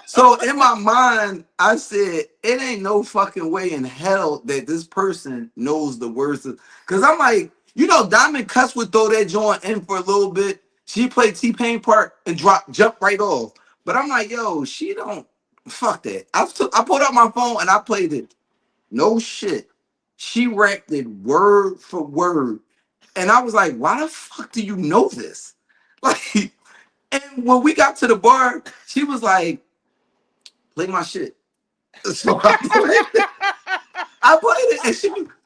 So in my mind, I said, it ain't no fucking way in hell that this person knows the words of, because I'm like, Diamond Cuts would throw that joint in for a little bit. She played T-Pain part and jump right off. But I'm like, yo, she don't fuck that. I pulled out my phone and I played it. No shit. She rapped it word for word. And I was like, why the fuck do you know this? Like, and when we got to the bar, she was like, play my shit. So I played it. And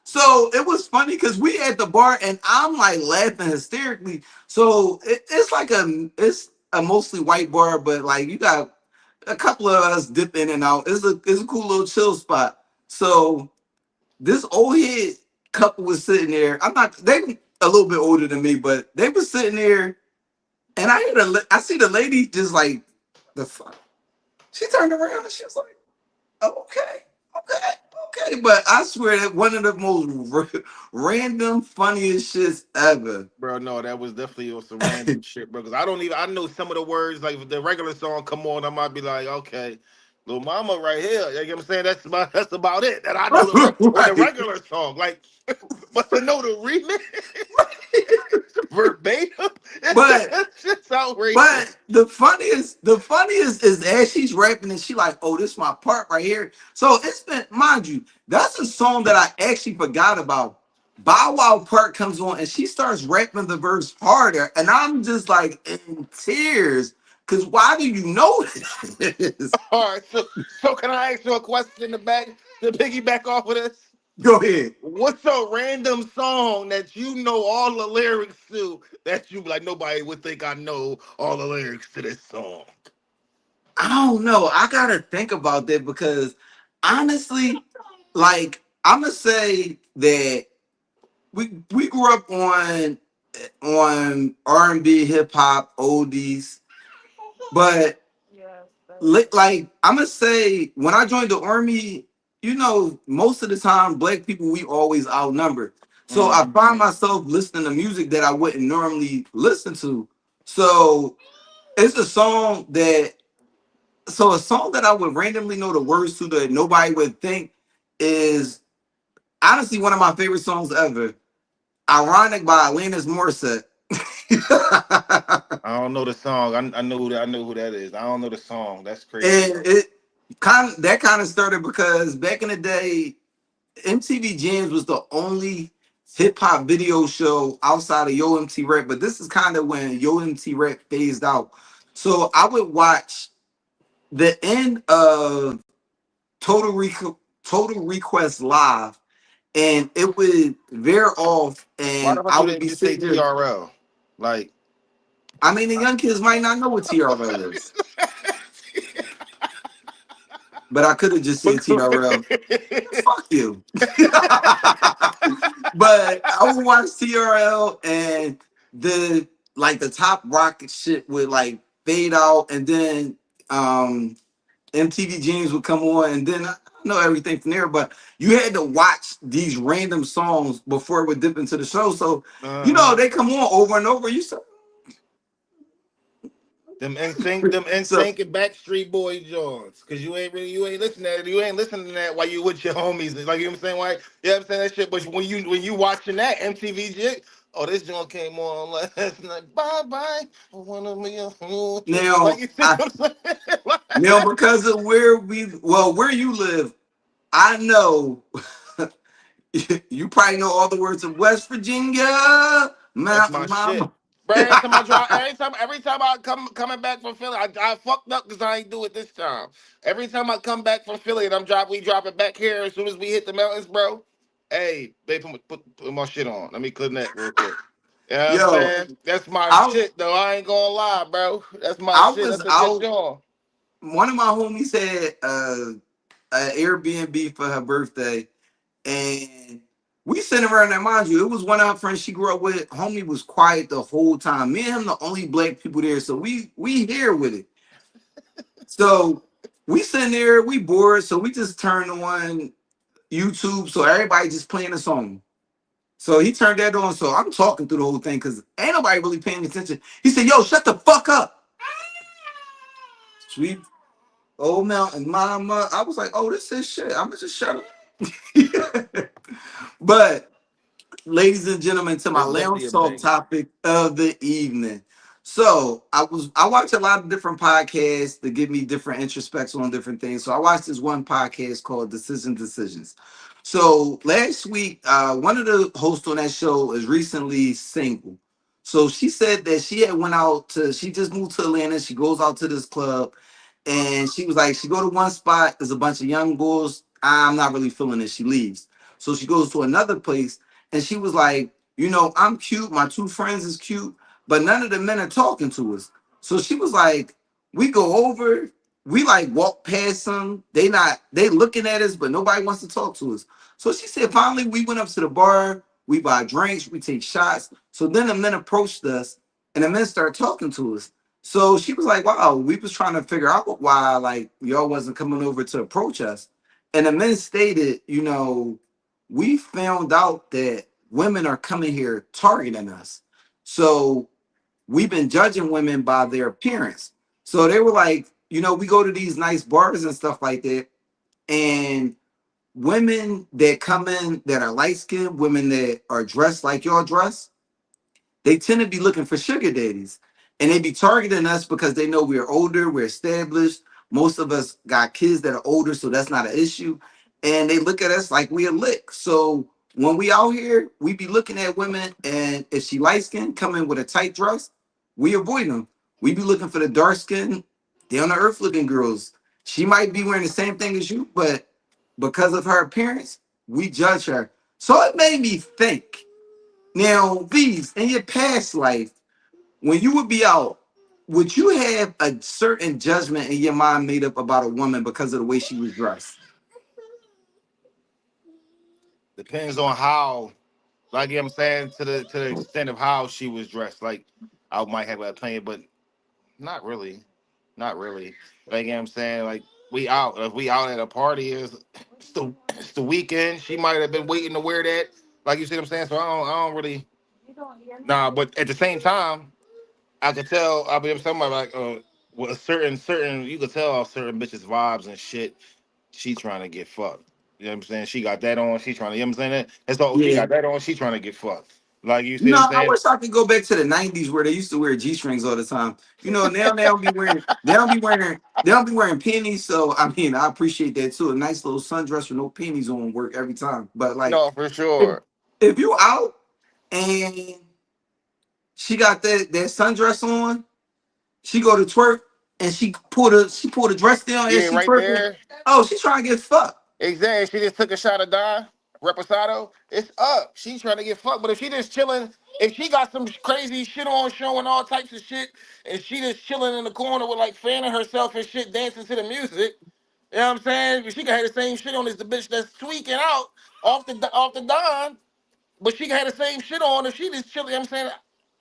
so it was funny because we at the bar and I'm like laughing hysterically. So it's a mostly white bar, but like you got a couple of us dip in and out. It's a cool little chill spot. So this old head couple was sitting there. They a little bit older than me, but they were sitting there, and I see the lady just like, the fuck. She turned around and she was like, oh, okay. But I swear that one of the most random, funniest shits ever.
Bro, no, that was definitely on some random shit, bro. Cause I know some of the words, like if the regular song come on, I might be like, okay, little mama right here. You know what I'm saying? That's about it. That I know on the
Right.
regular song. Like, but to know the remix verbatim,
But
it's outrageous.
But the funniest is as she's rapping and she like, oh, this is my part right here. So it's been, mind you, that's a song that I actually forgot about. Bow Wow part comes on and she starts rapping the verse harder, and I'm just like in tears. Cause why do you know this?
All right, so can I ask you a question in the back to piggyback off of this?
Go ahead.
What's a random song that you know all the lyrics to that you be like nobody would think I know all the lyrics to this song?
I don't know. I gotta think about that because honestly, like I'm gonna say that we grew up on R&B, hip hop, oldies, but like I'm gonna say when I joined the army, most of the time black people we always outnumbered. So I find myself listening to music that I wouldn't normally listen to. So it's a song that I would randomly know the words to that nobody would think is honestly one of my favorite songs ever. Ironic by Alanis Morissette.
I don't know the song. I know who that is. I don't know the song. That's crazy.
And it kind of started because back in the day, MTV Jams was the only hip hop video show outside of Yo MT Rap, but this is kind of when Yo MT Rap phased out. So I would watch the end of Total Request Live, and it would veer off,
Why
and
the fuck
I
you
would
didn't
be
just say
sitting there.
TRL? Like,
I mean, the young kids might not know what TRL is, but I could have just said TRL. Fuck you. But I would watch TRL, and the top rock shit would like fade out, and then MTV Jeans would come on, and then I know everything from there. But you had to watch these random songs before it would dip into the show. So they come on over and over. You said
them NSYNC
so.
and Backstreet Boy joints, cause you ain't listening to that. You ain't listening to that while you with your homies. Like you know what I'm saying? Why? You know what I'm saying that shit. But when you watching that MTV jig, oh, this joint came on last night. Bye bye. One of me.
Now,
Like you see what I'm saying?
now because of where you live, I know you probably know all the words of West Virginia,
That's my
Mountain
shit.
Mama.
Bro, every time I drive, every time I coming back from Philly, I fucked up because I ain't do it this time. Every time I come back from Philly and we drop it back here as soon as we hit the mountains, bro. Hey, babe, put my shit on. Let me connect real quick. You know what I'm
Yo,
saying? That's my
I
shit, though. I ain't gonna lie, bro. That's my
I
shit.
was
That's a good
out.
job.
One of my homies had an Airbnb for her birthday, and we sitting around there. Mind you, it was one of her friends she grew up with. Homie was quiet the whole time. Me and him, the only black people there, so we here with it. So we sitting there, we bored, so we just turned on YouTube. So everybody just playing a song. So he turned that on. So I'm talking through the whole thing because ain't nobody really paying attention. He said, "Yo, shut the fuck up." Sweet old mountain mama. I was like, "Oh, this is shit. I'ma just shut up." But ladies and gentlemen, to my
It's definitely
lounge
a
talk
banger.
topic of the evening. So I watch a lot of different podcasts that give me different introspects on different things. So I watched this one podcast called Decisions. So last week, one of the hosts on that show is recently single. So she said that she just moved to Atlanta. She goes out to this club, and she was like, she go to one spot, there's a bunch of young bulls. I'm not really feeling it. She leaves. So she goes to another place, and she was like, I'm cute. My two friends is cute, but none of the men are talking to us. So she was like, we go over, we like walk past them. They looking at us, but nobody wants to talk to us. So she said, finally, we went up to the bar, we buy drinks, we take shots. So then the men approached us, and the men started talking to us. So she was like, wow, we was trying to figure out why like y'all wasn't coming over to approach us. And the men stated, we found out that women are coming here targeting us. So we've been judging women by their appearance. So they were like, we go to these nice bars and stuff like that. And women that come in that are light skinned, women that are dressed like y'all dress, they tend to be looking for sugar daddies, and they be targeting us because they know we're older, we're established. Most of us got kids that are older, so that's not an issue. And they look at us like we a lick. So when we out here, we be looking at women, and if she light skin, come in with a tight dress, we avoid them. We be looking for the dark skin, down to earth looking girls. She might be wearing the same thing as you, but because of her appearance, we judge her. So it made me think. Now, these in your past life, when you would be out, would you have a certain judgment in your mind made up about a woman because of the way she was dressed?
Depends on how, like I'm saying, to the extent of how she was dressed. Like I might have an opinion, but not really. Not really. Like I'm saying, like we out. If we out at a party, it's the weekend. She might have been waiting to wear that. Like you see what I'm saying? So I don't really. Nah, but at the same time, I could tell. I mean, somebody like with a certain you could tell off certain bitches vibes and shit. She trying to get fucked. You know what I'm saying? She got that on. She trying to. You know what I'm saying? That's all. She
Yeah.
got that on. She trying to get fucked. Like you see
No,
what I'm
I
saying?
wish I could go back to the '90s where they used to wear G-strings all the time. Now they don't be wearing pennies. So I mean, I appreciate that too. A nice little sundress with no pennies on work every time. But like,
No, for
if,
sure.
if you out and she got that sundress on, she go to twerk and she pulled a dress down and
Yeah,
she
right
twerking.
there.
Oh, she trying to get fucked.
Exactly. She just took a shot of Don Reposado. It's up. She's trying to get fucked. But if she just chilling, if she got some crazy shit on, showing all types of shit, and she just chilling in the corner with like fanning herself and shit, dancing to the music, you know what I'm saying? She can have the same shit on as the bitch that's tweaking out off the Don, but she can have the same shit on if she just chilling. You know what I'm saying?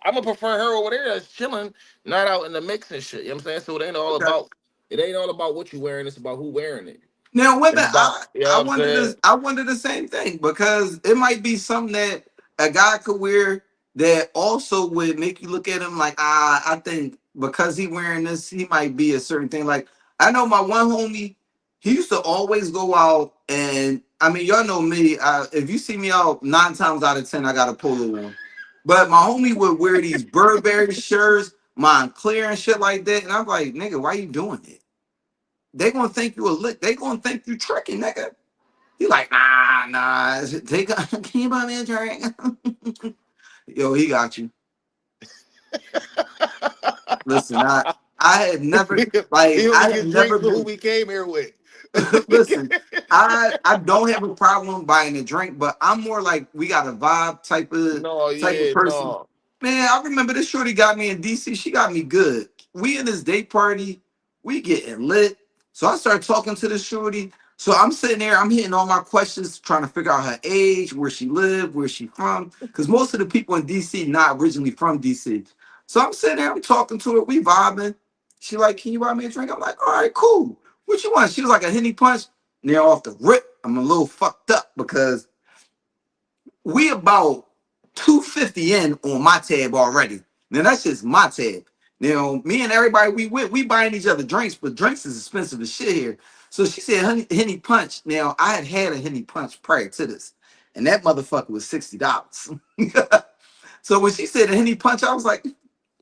I'm gonna prefer her over there that's chilling, not out in the mix and shit. You know what I'm saying? So
Okay.
it ain't all about what you wearing, it's about who wearing it.
Now, women,
It's about, you know
I
what I'm
wonder
saying?
this. I wonder the same thing because it might be something that a guy could wear that also would make you look at him like, I think because he wearing this, he might be a certain thing. Like I know my one homie, he used to always go out, and I mean, y'all know me. If you see me out, 9 times out of 10, I got a polo on. But my homie would wear these Burberry shirts, Montclair and shit like that, and I'm like, nigga, why you doing it? They gonna think you a lick. They gonna think you tricking, nigga. He like, nah. Can you buy me a drink? Yo, he got you. Listen, I had never
He only
I
gets
had
drinks
never
for who
been
we came here with.
Listen, I don't have a problem buying a drink, but I'm more like we got a vibe
No,
type of
yeah,
person.
no.
Man, I remember this shorty got me in DC. She got me good. We in this date party, we getting lit. So I started talking to this shorty. So I'm sitting there, I'm hitting all my questions, trying to figure out her age, where she lived, where she from. Because most of the people in DC not originally from DC. So I'm sitting there, I'm talking to her, we vibing. She like, can you buy me a drink? I'm like, all right, cool. What you want? She was like a Henny Punch. Now off the rip, I'm a little fucked up because we about 250 in on my tab already. Now that's just my tab. Now me and everybody we buying each other drinks, but drinks is expensive as shit here. So she said Henny Punch. Now I had a Henny Punch prior to this, and that motherfucker was $60. So when she said a Henny Punch, I was like,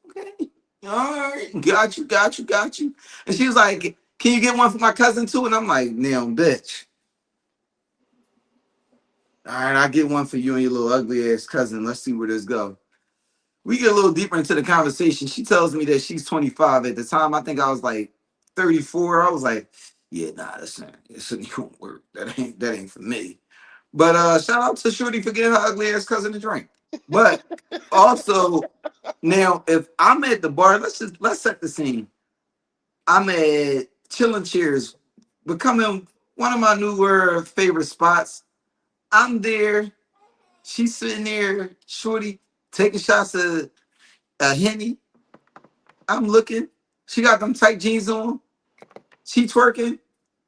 okay, all right, got you. And she was like, can you get one for my cousin too? And I'm like, now, bitch. All right, I'll get one for you and your little ugly ass cousin. Let's see where this goes. We get a little deeper into the conversation. She tells me that she's 25. At the time, I think I was like 34. I was like, yeah, nah, this ain't gonna work. That ain't for me. But shout out to Shorty for getting her ugly ass cousin a drink. But also, now if I'm at the bar, let's set the scene. I'm at Chillin' Cheers, becoming one of my newer favorite spots. I'm there. She's sitting there, shorty, taking shots of a Henny. I'm looking. She got them tight jeans on. She twerking.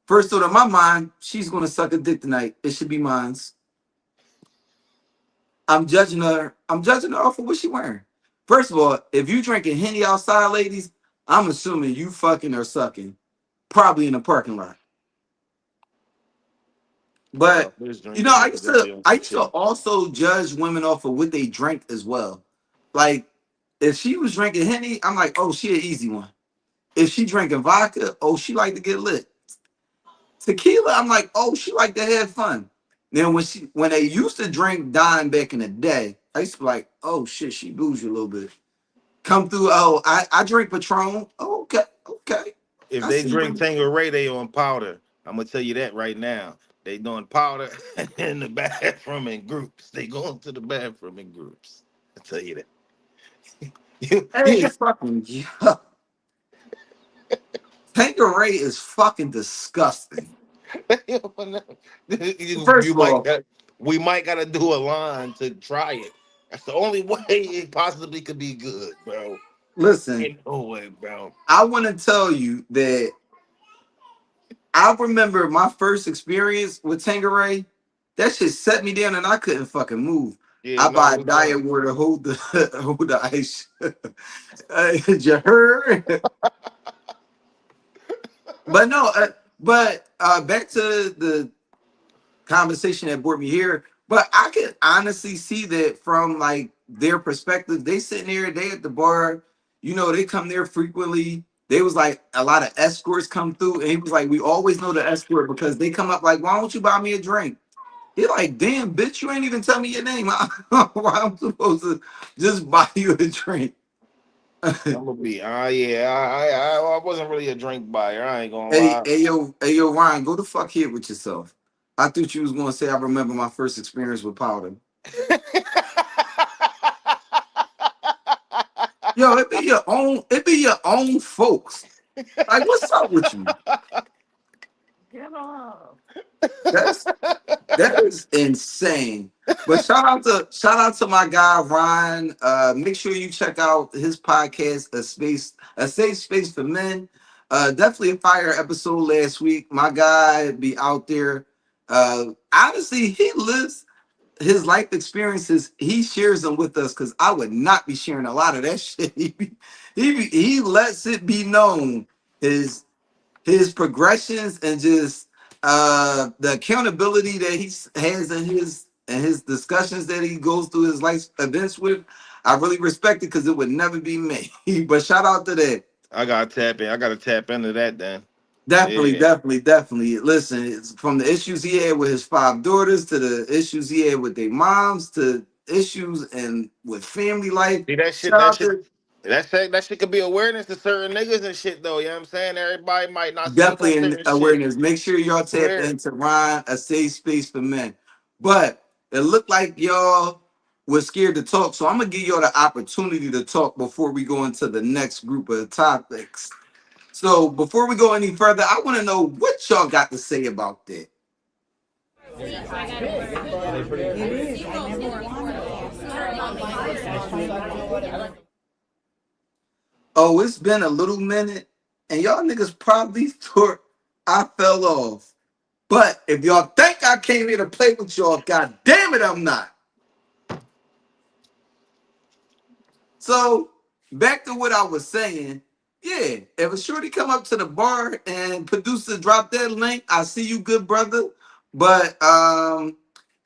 First thought in my mind, she's gonna suck a dick tonight. It should be mine's. I'm judging her. I'm judging her off of what she wearing. First of all, if you drinking Henny outside, ladies, I'm assuming you fucking or sucking, probably in the parking lot. But you know, I used to also judge women off of what they drink as well. Like if she was drinking Henny, I'm like, oh, she an easy one. If she drinking vodka, oh, she like to get lit. Tequila, I'm like, oh, she like to have fun. Then when they used to drink Dime back in the day, I used to be like, oh shit, she bougie a little bit. Come through, oh, I drink Patron. Oh, okay.
If
I
they
see
drink
women.
Tanqueray, they on powder. I'm gonna tell you that right now. They doing powder in the bathroom in groups. They going to the bathroom in groups. I tell you that.
Hey, fucking yeah. Tanqueray is fucking disgusting. First
you
of
might
all,
got, we might gotta do a line to try it. That's the only way it possibly could be good, bro.
listen,
Ain't no way, bro.
I want to tell you that I remember my first experience with Tanqueray. That shit set me down and I couldn't fucking move.
Yeah,
I buy
no,
a
it don't.
diet water to hold the hold the ice. You heard? But no, back to the conversation that brought me here. But I could honestly see that from like their perspective. They sitting there, they at the bar, you know, they come there frequently. They was like a lot of escorts come through, and he was like, we always know the escort because they come up like, why don't you buy me a drink? He like, damn, bitch, you ain't even tell me your name. Why I'm supposed to just buy you a drink?
I'm gonna be. Yeah. I wasn't really a drink buyer. I ain't gonna
Hey,
lie.
yo, Ryan, go the fuck here with yourself. I thought you was gonna say I remember my first experience with powder. Yo, it be your own folks. Like, what's up with you? That's that is insane. But shout out to my guy Ryan. Make sure you check out his podcast, a safe space for men. Definitely a fire episode last week. My guy be out there. Honestly, he lives his life experiences. He shares them with us because I would not be sharing a lot of that shit. He lets it be known his progressions and just the accountability that he has in his discussions that he goes through his life events with. I really respect it because it would never be me. But shout out to that.
I gotta tap in. I gotta tap into that then.
Definitely,
Yeah.
definitely, definitely. Listen, it's from the issues he had with his 5 daughters to the issues he had with their moms to issues and with family life.
See that shit.
Shout
That
out
shit.
to
That shit could be awareness to certain niggas and shit though. You know what I'm saying? Everybody might not speak on
Definitely in
certain shit.
awareness. Make sure y'all tap
Weird.
into Ryan, a safe space for men. But it looked like y'all was scared to talk, so I'm gonna give y'all the opportunity to talk before we go into the next group of topics. So before we go any further, I want to know what y'all got to say about that. Oh, it's been a little minute, and y'all niggas probably thought I fell off. But if y'all think I came here to play with y'all, god damn it, I'm not. So back to what I was saying. Yeah, if a shorty come up to the bar and producer drop that link, I see you, good brother. But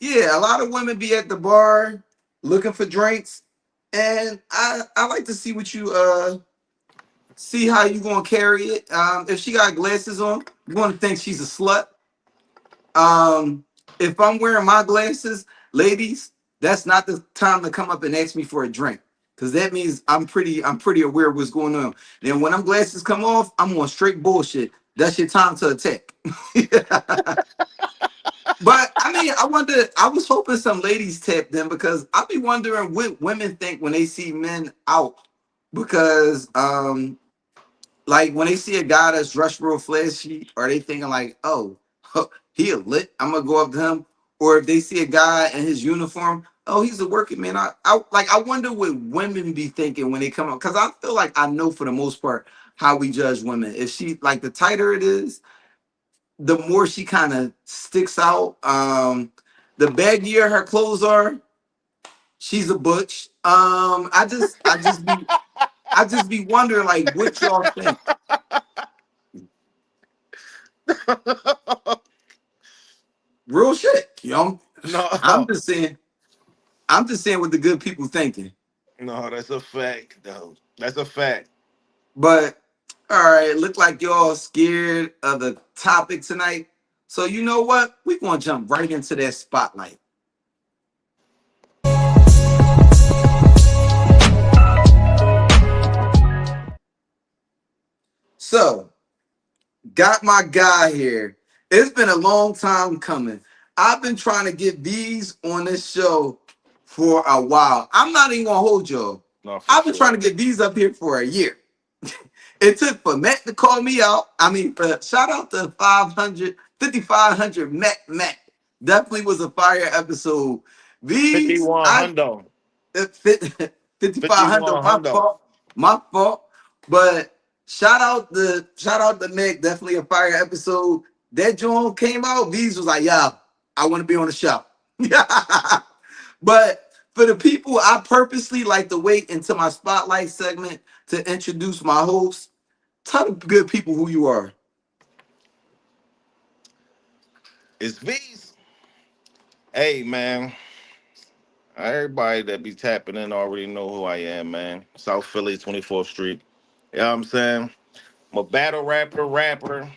yeah, a lot of women be at the bar looking for drinks, and I like to see what you see how you gonna carry it. If she got glasses on, you gonna think she's a slut. Um, if I'm wearing my glasses, ladies, that's not the time to come up and ask me for a drink. Cause that means I'm pretty aware of what's going on. Then when them glasses come off, I'm on straight bullshit. That's your time to attack. But I mean, I was hoping some ladies tapped in because I be wondering what women think when they see men out. Because like when they see a guy that's dressed real flashy, are they thinking like, oh, he a lit, I'm gonna go up to him? Or if they see a guy in his uniform, oh, he's a working man. I wonder what women be thinking when they come up, because I feel like I know for the most part how we judge women. If she like the tighter it is, the more she kind of sticks out. The baggier her clothes are, she's a butch. I just be wondering like what y'all think. Real shit, yo. I'm
No,
just saying. I'm just saying what the good people thinking.
no, that's a fact, though. That's a fact.
But all right, look like y'all scared of the topic tonight. So you know what? We're gonna jump right into that spotlight. So got my guy here. It's been a long time coming. I've been trying to get these on this show for a while. I'm not even gonna hold y'all.
No, for
I've been trying
sure.
to get these up here for a year. It took for Matt to call me out. I mean, shout out to 500 Matt. Definitely was a fire episode. These,
51 hundo.
5500,
51 hundo.
my fault. But shout out to Mac, definitely a fire episode. That joint came out. V's was like, yeah, I want to be on the show. But for the people, I purposely like to wait until my spotlight segment to introduce my host. Tell the good people who you are.
It's V's. Hey, man. Everybody that be tapping in already know who I am, man. South Philly, 24th Street. You know what I'm saying? I'm a battle rapper.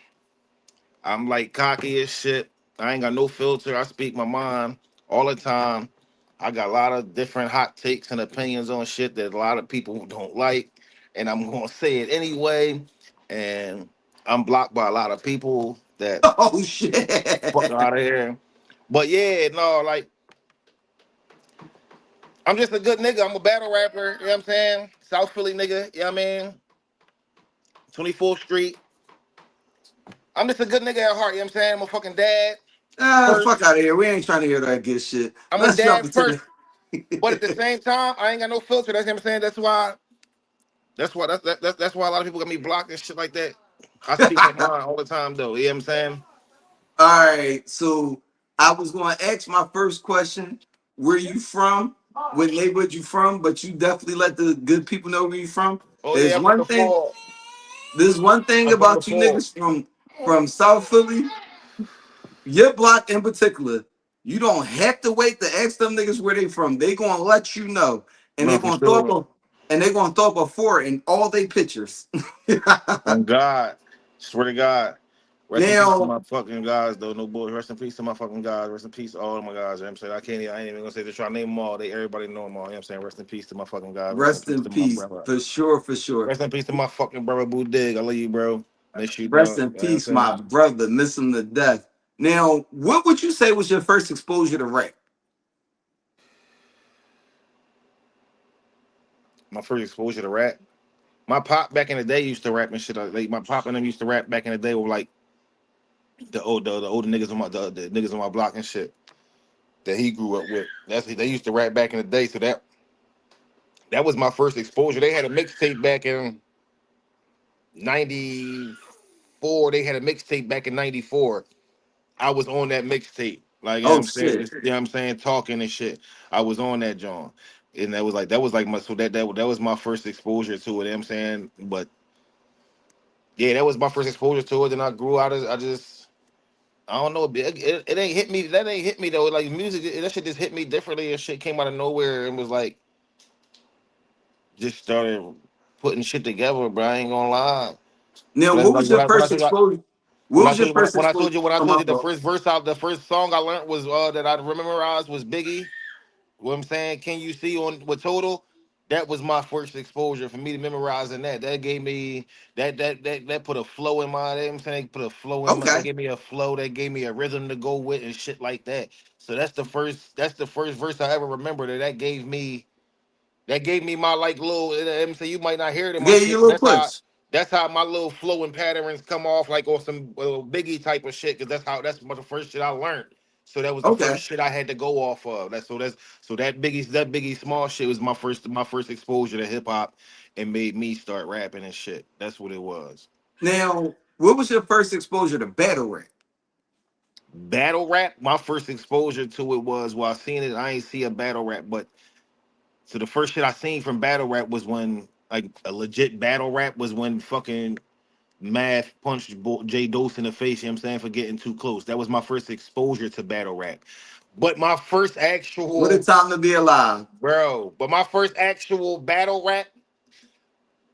I'm like cocky as shit. I ain't got no filter. I speak my mind all the time. I got a lot of different hot takes and opinions on shit that a lot of people don't like. And I'm going to say it anyway. And I'm blocked by a lot of people that
Oh shit.
fuck out of here. But yeah, no, like, I'm just a good nigga. I'm a battle rapper. You know what I'm saying? South Philly nigga. You know what I mean? 24th Street. I'm just a good nigga at heart. You know what I'm saying? I'm a fucking dad
Fuck
first.
out of here. We ain't trying to hear that good shit.
I'm a
Let's jump
dad
into
first.
the
But at the same time, I ain't got no filter. That's what I'm saying. That's why a lot of people got me blocked and shit like that. I speak my mind all the time though. You know what I'm saying?
All right. So I was gonna ask my first question. Where you from? What neighborhood you from? But you definitely let the good people know where you from.
Oh yeah,
There's
I'm from
one
the
thing.
fall.
There's one thing
I'm from the
about you
fall.
niggas from South Philly. Your block in particular, you don't have to wait to ask them niggas where they from. They gonna let you know, and
No,
they
for
gonna throw up
sure.
a fort in all they pictures.
On God. Swear to God. Rest in peace to
Now,
my fucking guys, though. No boy. Rest in peace to my fucking guys. Rest in peace to all of my guys. You know what I'm saying? I ain't even gonna say to try to name them all. Everybody know them all. You know what I'm saying? Rest in peace to my fucking guys. Rest in
rest
peace
in
to my
peace,
brother.
for sure, for sure.
Rest in peace to my fucking brother Boo Dig. I love you, bro. Miss you,
Rest
dog.
in
You know what I'm
peace,
saying?
my brother. Miss him to death. Now, what would you say was your first exposure to rap?
My first exposure to rap. My pop back in the day used to rap and shit. Like my pop and them used to rap back in the day with like the older niggas on the niggas on my block and shit that he grew up with. They used to rap back in the day. So that was my first exposure. They had a mixtape back in '94. They had a mixtape back in '94. I was on that mixtape. Like, you know what
Oh
I'm saying?
shit.
You know what I'm saying? Talking and shit. I was on that John. And that was like my so that was my first exposure to it, you know what I'm saying? But yeah, that was my first exposure to it. Then I grew out of I just I don't know, it ain't hit me. That ain't hit me though. Like music, that shit just hit me differently and shit came out of nowhere and was like just started putting shit together, bro. I ain't gonna lie.
Now,
Like,
what
like
was your
when
first
I told you
exposure?
when
What
I
was
told
your
you
first exposure?
when I
Oh,
told
my
you the
fault.
first verse out, the first song I learned was that I memorized was Biggie. What I'm saying, can you see on with Total? That was my first exposure for me to memorizing that. That gave me that put a flow in my. You know what I'm saying, put a flow in my. That
Okay.
gave me a flow. That gave me a rhythm to go with and shit like that. So that's the first. That's the first verse I ever remember that gave me. That gave me my like little. I'm saying you might not hear it in my
Gave you
shit,
a
but
little push.
that's how my little flowing patterns come off like on some Biggie type of shit. Cause that's the first shit I learned. So that was the
Okay.
first shit I had to go off of. So that Biggie small shit was my first exposure to hip hop, and made me start rapping and shit. That's what it was.
Now, what was your first exposure to battle rap?
Battle rap. My first exposure to it was I seen it. I ain't see a battle rap, but so the first shit I seen from battle rap was when like a legit battle rap was when fucking Math punched Jay Dose in the face, you know what I'm saying, for getting too close. That was my first exposure to battle rap. But my first
What a
actual,
time to be alive.
my first actual battle rap,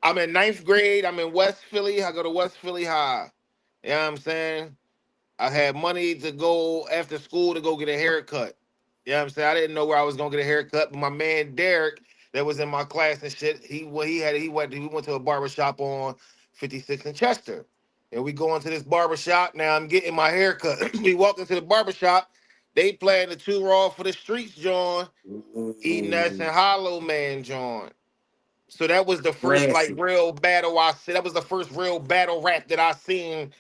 I'm in ninth grade. I'm in West Philly. I go to West Philly High. You know what I'm saying? I had money to go after school to go get a haircut. You know what I'm saying? I didn't know where I was gonna get a haircut, but my man Derek, that was in my class and shit, we went to a barber shop on 56 and Chester. And we go into this barber shop. Now I'm getting my haircut. We walk into the barber shop. They playing the two raw for the streets, John. Enos and Hollow Man, John. So that was the first like
Classic.
real battle I said. That was the first real battle rap that I seen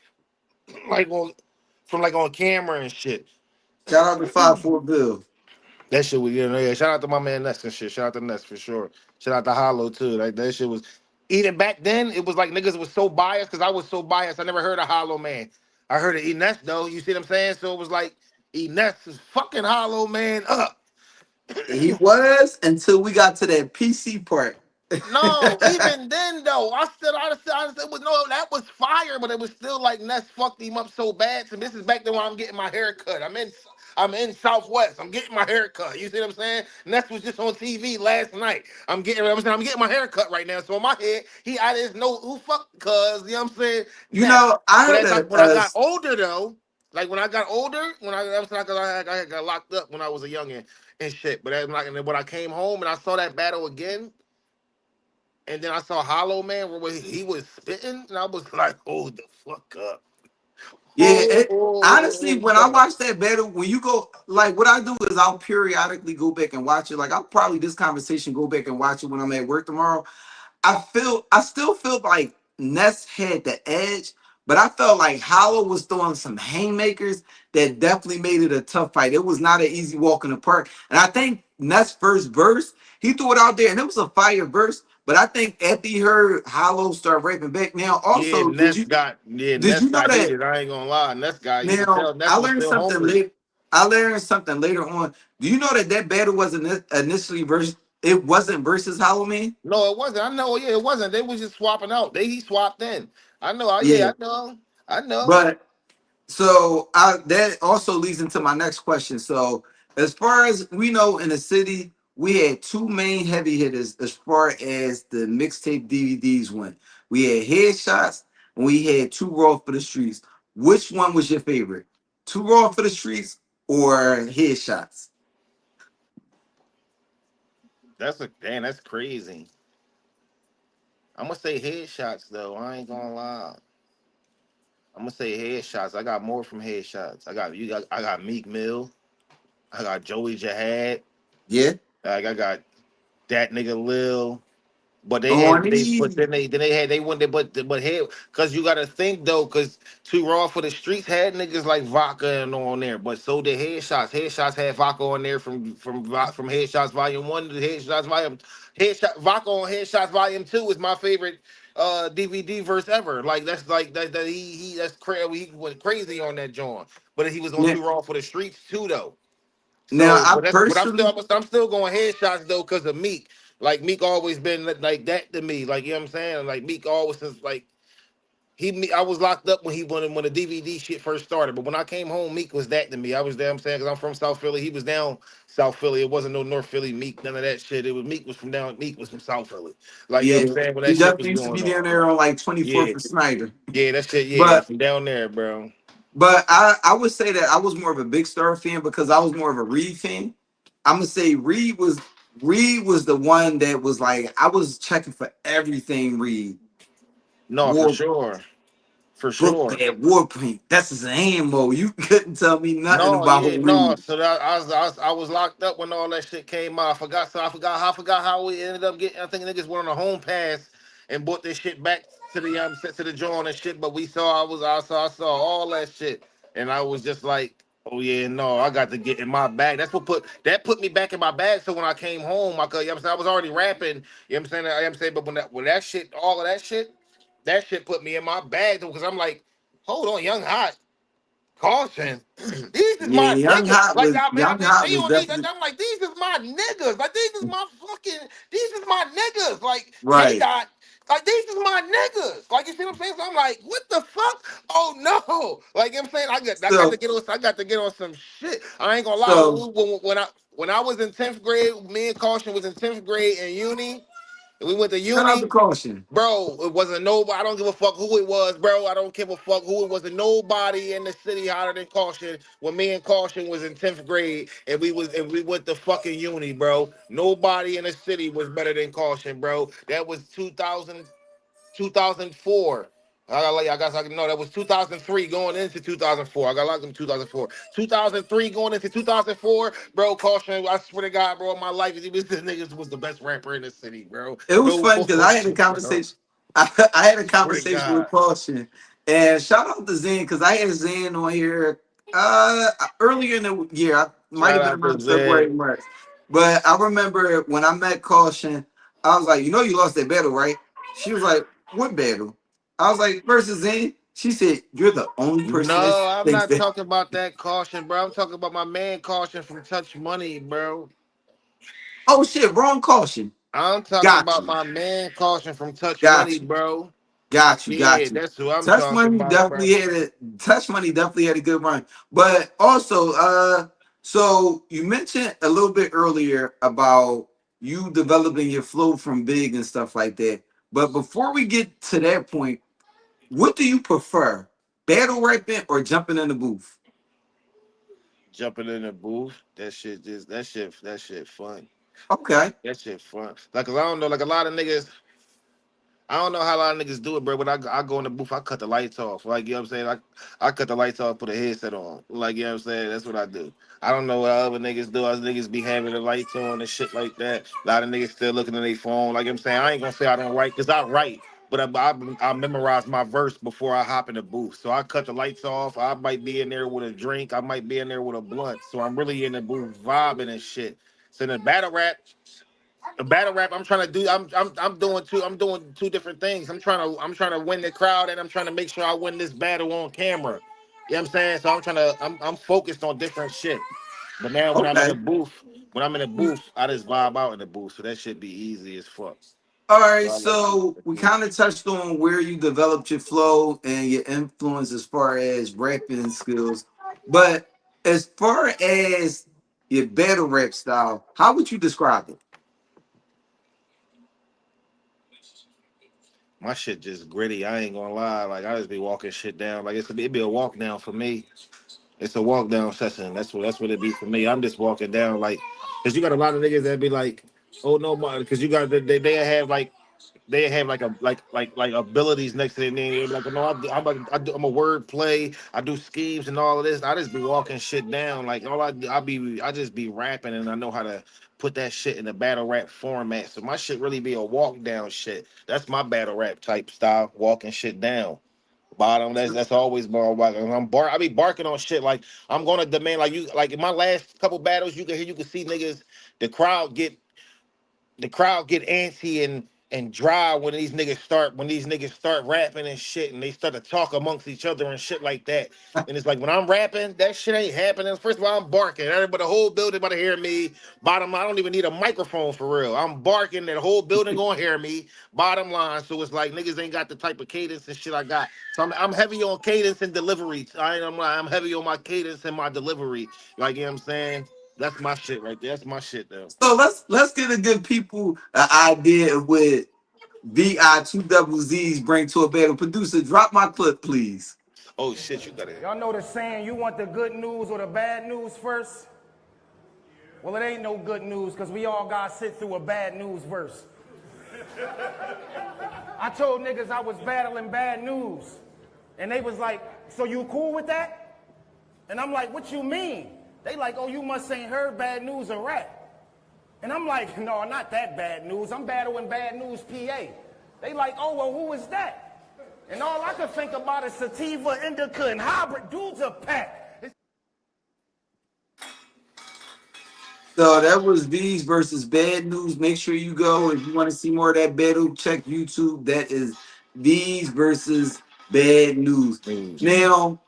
like on camera and shit.
Shout out to 5-4 Bill.
That shit was yeah. Shout out to my man Ness and shit. Shout out to Ness for sure. Shout out to Hollow too. Like that shit was even back then. It was like niggas was so biased because I was so biased. I never heard of Hollow Man. I heard of E Ness though. You see what I'm saying? So it was like E Ness is fucking Hollow Man up.
He was until we got to that PC part.
No, even then though, I said was no, that was fire, but it was still like Ness fucked him up so bad. So this is back then when I'm getting my hair cut. I'm in Southwest. I'm getting my hair cut. You see what I'm saying? Ness was just on TV last night. I'm getting my hair cut right now. So in my head, I didn't know who fucked cuz, you know what I'm saying?
You
Ness.
know, I
But
heard
when I got older though, like when I got older, I got locked up when I was a youngin' and shit. But and then when I came home and I saw that battle again. And then I saw Hollow Man where he was spitting, and I was like, "Hold the fuck up!"
yeah, honestly,
Hold
when I
up.
watch that battle, when you go, like, what I do is I'll periodically go back and watch it. Like, I'll probably this conversation go back and watch it when I'm at work tomorrow. I still feel like Ness had the edge, but I felt like Hollow was throwing some haymakers that definitely made it a tough fight. It was not an easy walk in the park. And I think Ness' first verse, he threw it out there and it was a fire verse. But I think after he heard Hollow start rapping back, now
Yeah,
also did
Ness
you know
got
that
heated. I ain't gonna lie, Ness got. You could
now
tell Ness
I
was
learned
still
something
hungry.
late. I learned something later on. Do you know that that battle wasn't initially versus it wasn't versus Hollow Man?
No, it wasn't. I know. Yeah, it wasn't. They was just swapping out. He swapped in. I know.
Yeah.
I know. I know.
But so that also leads into my next question. So as far as we know in the city, we had two main heavy hitters as far as the mixtape DVDs went. We had Headshots and we had Two Raw for the Streets. which one was your favorite? Too Raw for the Streets or Headshots?
That's crazy. I'm gonna say headshots though. I ain't gonna lie. I'm gonna say headshots. I got more from headshots. I got Meek Mill. I got Joey Jihad.
Yeah.
Like I got that nigga Lil. But
On
but
these.
then they went there, but hey, cause you gotta think though, cause Too Raw for the Streets had niggas like Vodka and on there, but so did Headshots. Headshots had Vodka on there from Headshots Volume 1 to Headshot Vodka on Headshots Volume 2 is my favorite DVD verse ever. Like that's like that he that's crazy. He went crazy on that joint, but he was on
Now,
Too Raw for the Streets too though.
now
So,
I
but
personally,
I'm still going headshots though because of Meek. Like Meek always been like that to me. Like you know what I'm saying. Like Meek always since like I was locked up when the DVD shit first started. But when I came home, Meek was that to me. I was there. I'm saying because I'm from South Philly. He was down South Philly. It wasn't no North Philly Meek. None of that shit. It was Meek was from down. Meek was from South Philly. Like you know
yeah,
what I'm saying when
he
that shit
definitely
was
used to be
going
down
on.
there on like 24th
Yeah,
and Snyder.
yeah, that shit. Yeah,
But
from down there, bro.
I would say that I was more of a Big Star fan because I was more of a Reed fan. I'm gonna say Reed was the one that was like I was checking for everything Reed.
No, for
War
sure, for
Book
sure.
Bad Warpaint. That's his ammo. You couldn't tell me nothing
No,
about
yeah, no.
Reed.
So that I was locked up when all that shit came out. I forgot how we ended up getting. I think niggas went on a home pass and brought this shit back to the joint and shit. But I saw all that shit, and I was just like, oh yeah, no, I got to get in my bag. That put me back in my bag. So when I came home, I could, you know what I'm saying, I was already rapping. You know what I'm saying? But when that shit, all of that shit put me in my bag because I'm like, hold on, Young Hot. Caution. These is
Yeah,
my niggas.
Young Hot
They
was
on these.
definitely
I'm like, these is my niggas. Like these is my niggas. Like K
right.
Dot. Like these is my niggas. Like you see what I'm saying? So I'm like, what the fuck? Oh no. Like you know what I'm saying?
So
I got to get on some shit. I ain't gonna lie.
so
When I was in 10th grade, me and Caution was in 10th grade in uni. And we went to
shout out to
uni.
Caution.
Bro, it wasn't nobody. I don't give a fuck who it was, bro. I don't give a fuck who it was. Nobody in the city hotter than Caution when me and Caution was in 10th grade and we went to fucking uni, bro. Nobody in the city was better than Caution, bro. That was 2004. I guess I can know that was 2003 going into 2004. I got locked in 2004. 2003 going into 2004, bro. Caution, I swear to God, bro, my life this nigga was the best rapper in the city, bro.
It was
No
funny because I had a
bullshit, bro.
conversation. I had a
Swear to
conversation with
God.
Caution, and shout out to Zen because I had Zen on here earlier in the year. I might
Shout
have been
out to
around February,
Zed.
March, but I remember when I met Caution, I was like, you know, you lost that battle, right? She was like, what battle? I was like, versus Zen. She said, you're the only person that
No, I'm
thinks
not
that.
talking about that Caution, bro. I'm talking about my man Caution from Touch Money, bro.
Oh shit, wrong Caution.
I'm talking
Got
about
you,
my man Caution from Touch
got
Money,
you.
bro.
Got you,
Yeah,
got you.
that's who I'm talking about, bro.
Touch Money definitely had a good run. But also, so you mentioned a little bit earlier about you developing your flow from Big and stuff like that. But before we get to that point, what do you prefer? Battle rapping or jumping in the booth?
Jumping in the booth, that shit fun.
Okay.
That shit fun. Like, 'cause I don't know, like a lot of niggas. I don't know how a lot of niggas do it, bro, but I go in the booth, I cut the lights off. Like, you know what I'm saying? I cut the lights off, put a headset on. Like, you know what I'm saying? That's what I do. I don't know what other niggas do. Other niggas be having the lights on and shit like that. A lot of niggas still looking at their phone. Like, you know what I'm saying? I ain't gonna say I don't write, because I write. But I memorize my verse before I hop in the booth. So I cut the lights off. I might be in there with a drink. I might be in there with a blunt. So I'm really in the booth vibing and shit. So in the battle rap, I'm trying to do. I'm doing two different things. I'm trying to win the crowd, and I'm trying to make sure I win this battle on camera. You know what I'm saying? So I'm focused on different shit. But now
Okay.
when I'm in the booth, I just vibe out in the booth. So that should be easy as fuck.
All
So
right,
I like being in
so
the
we
booth.
kind of touched on where you developed your flow and your influence as far as rapping skills, but as far as your battle rap style, how would you describe it?
My shit just gritty. I ain't gonna lie. Like I just be walking shit down. Like it'd be a walk down for me. It's a walk down session. That's what it be for me. I'm just walking down like, cause you got a lot of niggas that be like, oh no, cause you got they have like like abilities next to their name. They be like, no, I'm a word play. I do schemes and all of this. I just be walking shit down. Like all I just be rapping and I know how to put that shit in a battle rap format. So my shit really be a walk down shit. That's my battle rap type style, walking shit down. Bottom. That's always been walking. I be barking on shit like I'm gonna demand like in my last couple battles you can see niggas the crowd get antsy and dry when these niggas start rapping and shit and they start to talk amongst each other and shit like that. And it's like when I'm rapping, that shit ain't happening. First of all, I'm barking. Everybody, the whole building about to hear me. Bottom line, I don't even need a microphone for real. I'm barking, that whole building gonna hear me. Bottom line, so it's like niggas ain't got the type of cadence and shit I got. So I'm heavy on cadence and delivery. I'm heavy on my cadence and my delivery. Like you know what I'm saying? That's my shit right there. That's my shit though.
So let's get a good people an idea of what VI2ZZs bring to a battle. Producer, drop my clip, please.
Oh shit, you got it.
Y'all know the saying, you want the good news or the bad news first? Well, it ain't no good news because we all got to sit through a bad news verse. I told niggas I was battling bad news. And they was like, so you cool with that? And I'm like, what you mean? They like, oh, you must ain't heard bad news or rap. And I'm like, no, not that bad news. I'm battling bad news PA. They like, oh, well, who is that? And all I could think about is sativa, indica, and hybrid. Dudes a pack.
So that was V's versus Bad News. Make sure you go if you want to see more of that battle. Check YouTube. That is V's versus Bad News. Now,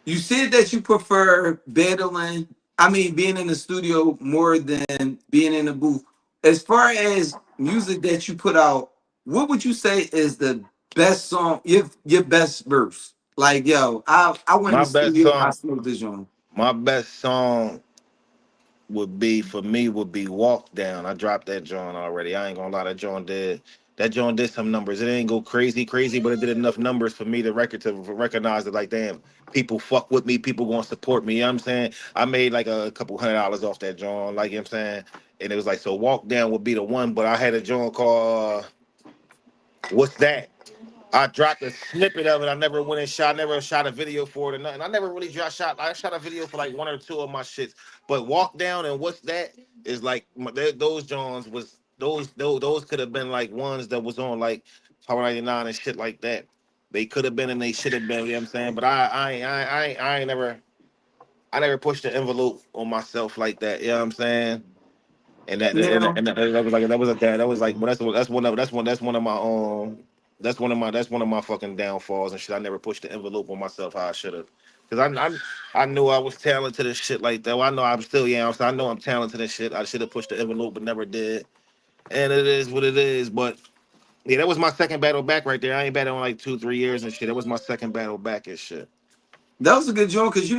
you said that you prefer being in the studio more than being in the booth. As far as music that you put out, what would you say is the best song, your best verse? Like, yo, I went in
My
the
best
studio, I
song,
smoked this joint.
my best song would be Walk Down. I dropped that joint already. I ain't gonna lie, that joint did some numbers. It ain't go crazy, but it did enough numbers for me to recognize that like damn, people fuck with me, people gonna support me. You know what I'm saying? I made like a couple $100 off that joint, like you know what I'm saying? And it was like so Walk Down would be the one, but I had a joint called What's That? I dropped a snippet of it. Never shot a video for it or nothing. I shot a video for like one or two of my shits. But Walk Down and What's That is like those Johns was those could have been like ones that was on like Power 99 and shit like that. They could have been and they should have been. You know what I'm saying? But I ain't never pushed the envelope on myself like that. You know what I'm saying? And
Now,
that was like well, that's one of my that's one of my fucking downfalls and shit. I never pushed the envelope on myself how I should have, because I knew I was talented and shit like that. Well, I know I'm still I know I'm talented and shit. I should have pushed the envelope but never did. And it is what it is. But yeah, that was my second battle back right there. I ain't battled in like 2-3 years and shit. That was my second battle back and shit.
that was a good joint because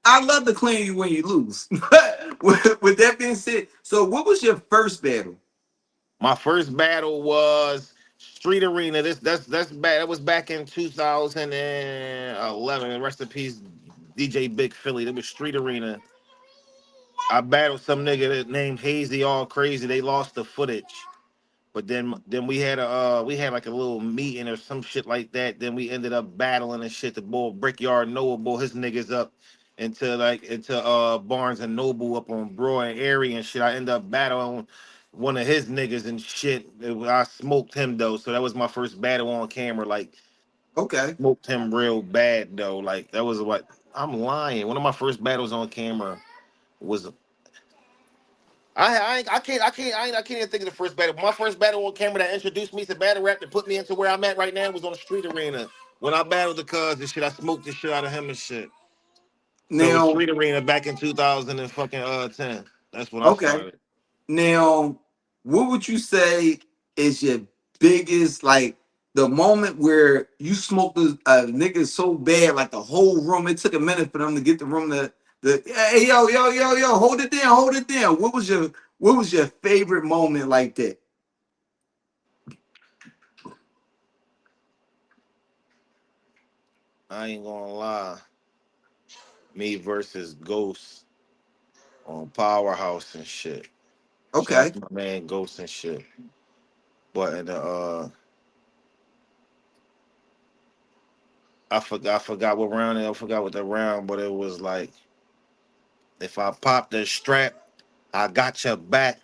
I love to clean you when you lose. But with that being said, so what was your first battle?
My first battle was Street Arena. That's back. That was back in 2011. Rest in peace, DJ Big Philly. That was Street Arena. I battled some nigga that named Hazy All Crazy. They lost the footage. But then we had like a little meeting or some shit like that. Then we ended up battling and shit. The boy Brickyard Noah boy his niggas up into Barnes and Noble up on Broad and Erie and shit. I ended up battling one of his niggas and shit. I smoked him though, so that was my first battle on camera. Like
Okay.
smoked him real bad though. Like that was what I'm lying. One of my first battles on camera was I can't even think of the first battle. My first battle on camera that introduced me to battle rap that put me into where I'm at right now was on the Street Arena. When I battled the cuz and shit, I smoked the shit out of him and shit. So it was
Now,
Street Arena back in 2000 and fucking 10. That's when I
okay.
started.
Now, what would you say is your biggest, like, the moment where you smoked a nigga so bad, like the whole room, it took a minute for them to get the room hey, yo, hold it down. What was your favorite moment like that?
I ain't gonna lie. Me versus Ghost on Powerhouse and shit. Shout out
Okay.
to my man Ghost and shit. But in the I forgot what round I forgot what the round, but it was like if I pop the strap, I got your back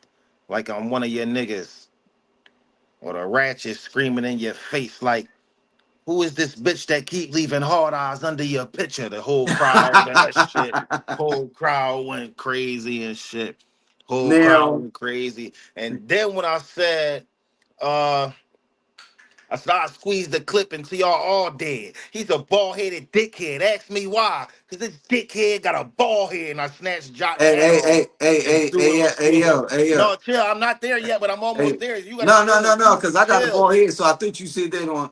like I'm one of your niggas. Or the ratchet screaming in your face like, who is this bitch that keep leaving hard eyes under your picture? The whole crowd, that shit. Whole crowd went crazy and shit. Whole crowd
Now,
went crazy. And then when I said, uh, I said, I squeezed the clip until y'all all dead. He's a bald-headed dickhead. Ask me why. Because this dickhead got a bald head. And I snatched Jock's
hey,
hat
hey,
off
hey, hey,
and
hey,
threw
hey,
it on
yeah, hey,
Suno.
yo, hey, yo,
No, chill. I'm not there yet, but I'm almost
hey.
there. You got to
No, no, no,
chill.
no, because I got the
Chill.
ball here, so I thought you said that on.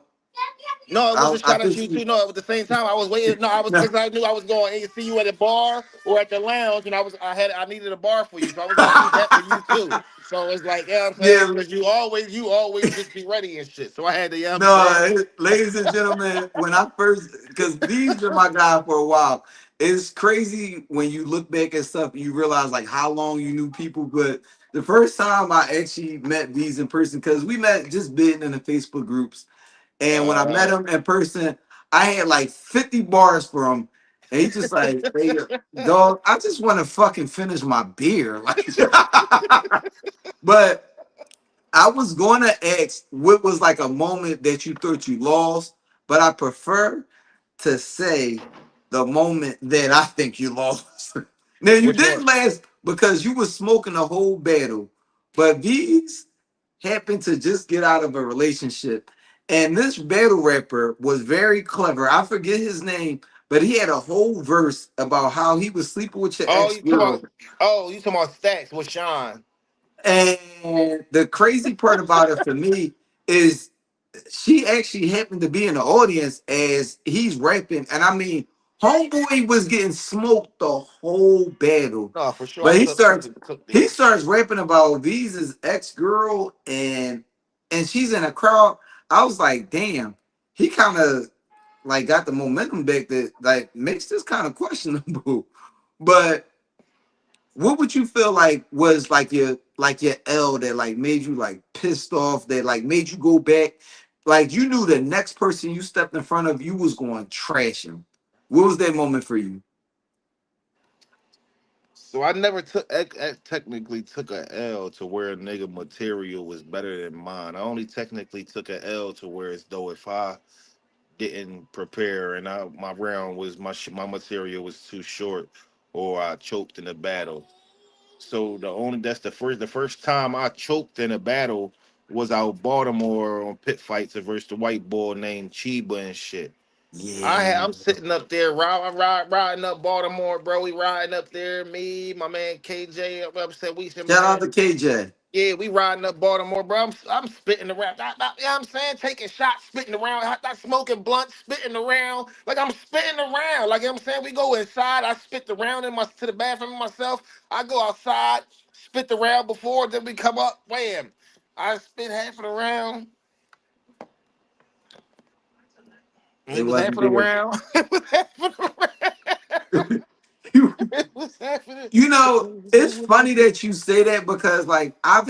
No, it was a
I
shot at
thought
you
you.
too. No, at the same time, I was waiting. No, I was
No.
because I knew I was going to see you at a bar or at the lounge, and I needed a bar for you, so I was gonna need that for you too. So it's like, yeah, I'm saying,
Yeah,
because you always just be ready and shit. So I had to, yeah, I'm saying,
no, ladies and gentlemen, when I first, because V's been my guy for a while, it's crazy when you look back at stuff, you realize like how long you knew people. But the first time I actually met V's in person, because we met just bidding in the Facebook groups, and when I met
uh,
him in person, I had like 50 bars for him, and he just like, hey, dog, I just want to fucking finish my beer, like, but. I was going to ask what was like a moment that you thought you lost, but I prefer to say the moment that I think you lost. Now you
which one?
didn't last because you were smoking the whole battle, but these happened to just get out of a relationship, and this battle rapper was very clever. I forget his name, but he had a whole verse about how he was sleeping with your
Oh,
ex girl.
you talking about Stacks with Sean?
And the crazy part about it for me is she actually happened to be in the audience as he's rapping. And I mean, Homeboy was getting smoked the whole battle.
No, for sure. I
But
took
he
these.
starts rapping about Visa's ex-girl and she's in a crowd. I was like, damn, he kind of like got the momentum back that like makes this kind of questionable. But what would you feel like was like your L that like made you like pissed off that like made you go back? Like you knew the next person you stepped in front of you was going to trash him. What was that moment for you?
So I never technically took a L to where a nigga material was better than mine. I only technically took a L to where it's though if I didn't prepare and my round was my material was too short or I choked in a battle. So that's the first time I choked in a battle was out Baltimore on pit fights versus the white boy named Chiba and shit.
Yeah.
I'm sitting up there riding up Baltimore, bro. We riding up there, me, my man KJ. I'm saying we said,
Shout out
man.
to KJ.
Yeah, we riding up Baltimore, bro. I'm spitting around. You know what I'm saying? Taking shots, spitting around. Not smoking blunts, spitting around. Like I'm spitting around. Like you know what I'm saying? We go inside. I spit around to the bathroom myself. I go outside, spit around before, then we come up, wham. I spit half of the round.
It
It was half
wasn't
of the
there.
round. It was half of the round.
you,
It was half of
you know, it's
the.
funny that you say that because like I've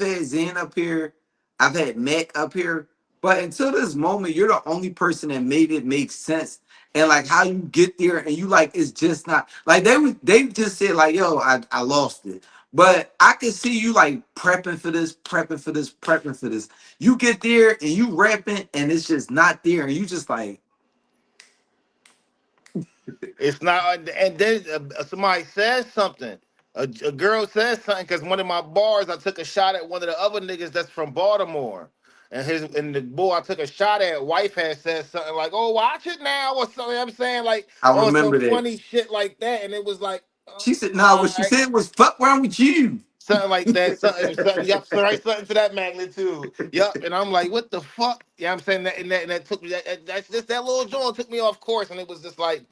had Zen up here, I've had Mac up here, but until this moment, you're the only person that made it make sense. And like how you get there and you like it's just not like they just said like yo I lost it. But I can see you like prepping for this, prepping for this, prepping for this. You get there and you rapping and it's just not there and you just like
It's not, and then somebody says something. A girl says something because one of my bars, I took a shot at one of the other niggas that's from Baltimore, and the boy I took a shot at, wife had said something like, "Oh, watch it now" or something. I'm saying like
I
on some
remember that.
funny shit like that, and it was like,
She said, nah,
all
what she
right.
said was fuck wrong with you.
Something like that, something, yep, so right, something to that magnitude, yep. And I'm like, what the fuck? Yeah, I'm saying that, and that took me, that's just that little joint took me off course, and it was just like,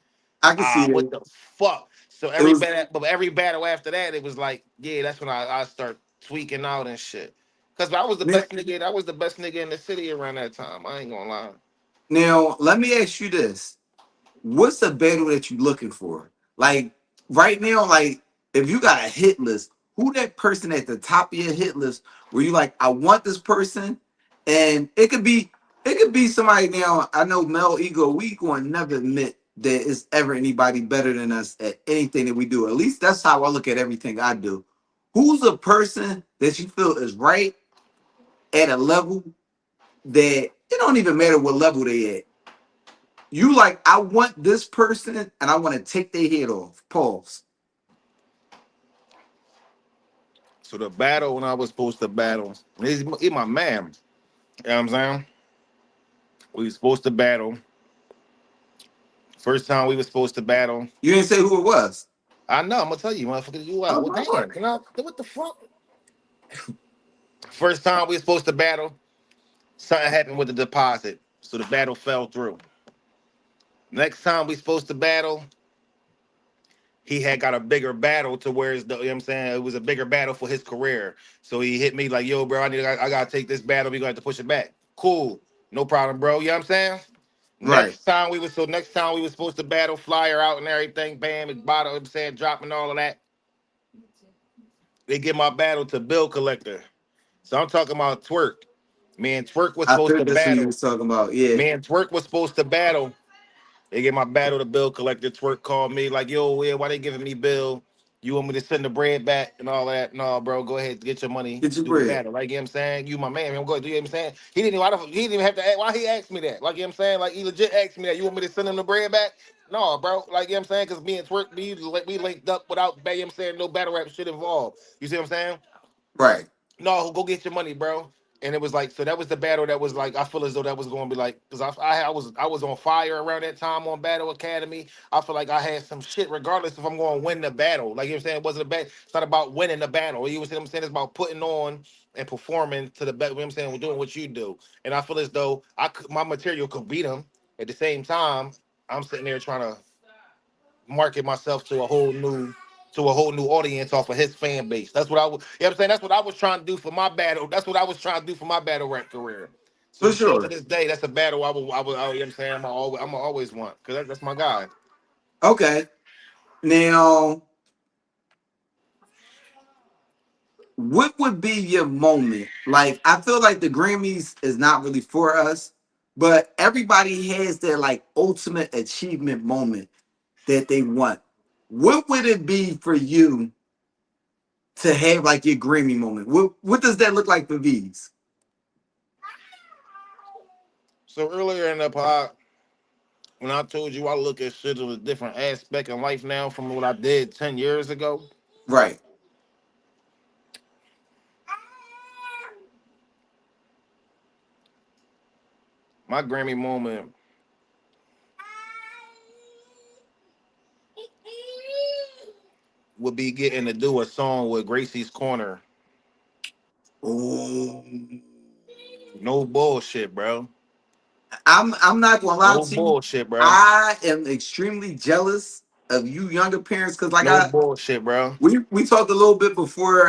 I can see
what
that.
the fuck? So
It was
every battle after that, it was like, yeah, that's when I start tweaking out and shit. Cause I was the
now,
best nigga. I was the best nigga in the city around that time. I ain't gonna lie.
now let me ask you this. what's the battle that you're looking for? Like right now, like if you got a hit list, who that person at the top of your hit list where you like, I want this person, and it could be somebody now. I know Mel Ego, we going to never admit that it's ever anybody better than us at anything that we do. At least that's how I look at everything I do. Who's a person that you feel is right at a level that it don't even matter what level they at? You like, I want this person and I want to take their head off. Pause.
So the battle when I was supposed to battle, he's my man. You know what I'm saying? We was supposed to battle. First time we were supposed to battle.
You didn't say who it was.
I know, I'm gonna tell you, motherfucker, you
Oh,
out. What
my
damn?
word.
Can I, what the fuck? First time we were supposed to battle, something happened with the deposit. So the battle fell through. Next time we supposed to battle, he had got a bigger battle to where it's the, you know what I'm saying? It was a bigger battle for his career. So he hit me like, yo, bro, I gotta take this battle. We gonna have to push it back. Cool. No problem, bro. You know what I'm saying?
Right.
Next time we was supposed to battle, flyer out and everything, bam, and bottle, you know what I'm saying, dropping all of that. They give my battle to bill collector. So I'm talking about Twerk. Man, Twerk was
I
supposed to
think that's what you
battle.
was talking about. Yeah.
Man, Twerk was supposed to battle. They get my battle to bill collector. Twerk called me like, yo, yeah, why they giving me bill? You want me to send the bread back and all that? No, bro, go ahead, get your money,
Get your
do the
bread.
battle. Like, you know what I'm saying? You my man, I'm going to do, you know what I'm saying? He didn't even have to ask, why he asked me that? Like, you know what I'm saying? Like, he legit asked me that. You want me to send him the bread back? No, bro. Like, you know what I'm saying? Because me and Twerk, we linked up without, you know what I'm saying, no battle rap shit involved. You see what I'm saying?
Right.
No, go get your money, bro. And it was like, so that was the battle that was like, I feel as though that was going to be like, because I was on fire around that time on Battle Academy. I feel like I had some shit, regardless if I'm going to win the battle. Like, you know what I'm saying? It wasn't it's not about winning the battle. You know what I'm saying? It's about putting on and performing to the best. You know what I'm saying? We're doing what you do. And I feel as though my material could beat him. At the same time, I'm sitting there trying to market myself to a whole new audience off of his fan base. That's what I was, you know what I'm saying? That's what I was trying to do for my battle. That's what I was trying to do for my battle rap career. So
For
still to
sure.
this day, that's a battle you know what I'm saying? I'm always want, because that's my guy.
Okay. Now, what would be your moment? Like, I feel like the Grammys is not really for us, but everybody has their like ultimate achievement moment that they want. What would it be for you to have like your Grammy moment? What does that look like for V's?
So earlier in the pod, when I told you I look at shit in a different aspect in life now from what I did 10 years ago,
Right.
my Grammy moment would be getting to do a song with Gracie's Corner.
Oh,
No bullshit, bro.
I'm not gonna lie
No
to you.
bullshit, bro.
I am extremely jealous of you younger parents because like
No bullshit, bro.
we talked a little bit before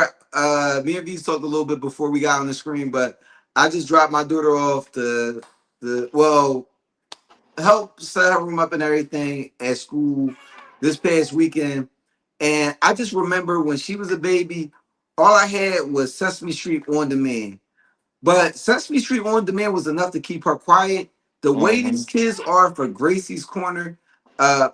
me and V talked a little bit before we got on the screen, but I just dropped my daughter off the well help set her room up and everything at school this past weekend. And I just remember when she was a baby, all I had was Sesame Street on demand. But Sesame Street on demand was enough to keep her quiet. The way
Mm-hmm.
these kids are for Gracie's Corner,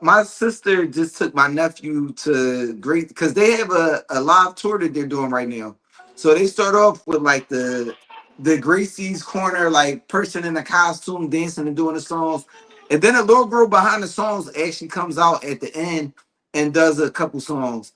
my sister just took my nephew to Great because they have a live tour that they're doing right now. So they start off with like the Gracie's Corner like person in a costume dancing and doing the songs, and then a little girl behind the songs actually comes out at the end and does a couple songs.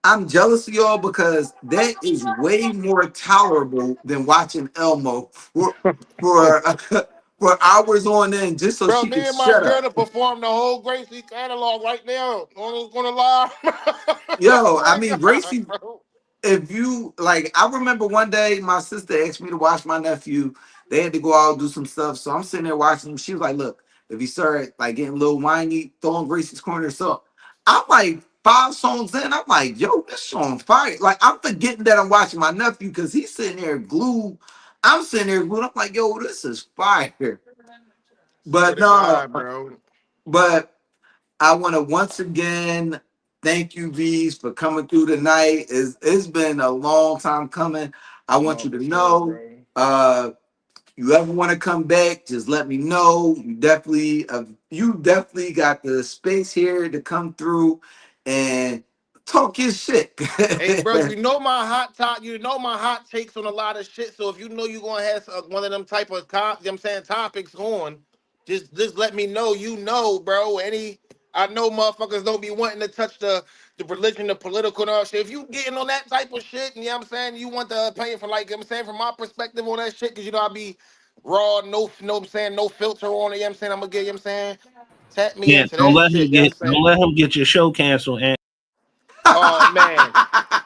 I'm jealous of y'all because that is way more tolerable than watching Elmo for for hours on end just so
Bro,
she
me
could
and my
shut
girl
up.
to perform the whole Gracie catalog right now on the live. I
Yo, I
swear to
mean
God,
Gracie,
bro.
if you like, I remember one day my sister asked me to watch my nephew. They had to go out and do some stuff, so I'm sitting there watching him. She was like, "Look, if he started like getting a little whiny, throwing Gracie's Corner." So I'm like 5 songs in. I'm like, "Yo, this song fire!" Like I'm forgetting that I'm watching my nephew because he's sitting there glued. I'm sitting there glued. I'm like, "Yo, this is fire."
Swear
But
to
no,
God, bro.
but I want to once again thank you, V's, for coming through tonight. It's been a long time coming. I want you to know, you ever want to come back, just let me know. You definitely got the space here to come through and talk your shit.
Hey, bro, you know my hot takes on a lot of shit. So if you know you're gonna have one of them type of topics on, just let me know. You know, bro. I know motherfuckers don't be wanting to touch the religion, the political and all shit. If you getting on that type of shit, you know what I'm saying, you want the opinion from like, you know what I'm saying, from my perspective on that shit, because you know I be raw, no what I'm saying, no filter on it, you know what I'm saying, I'm gonna get, you know what I'm saying, tap me
Yeah,
into that shit, you know what I'm
don't
saying?
let him get your show canceled. And
Oh man.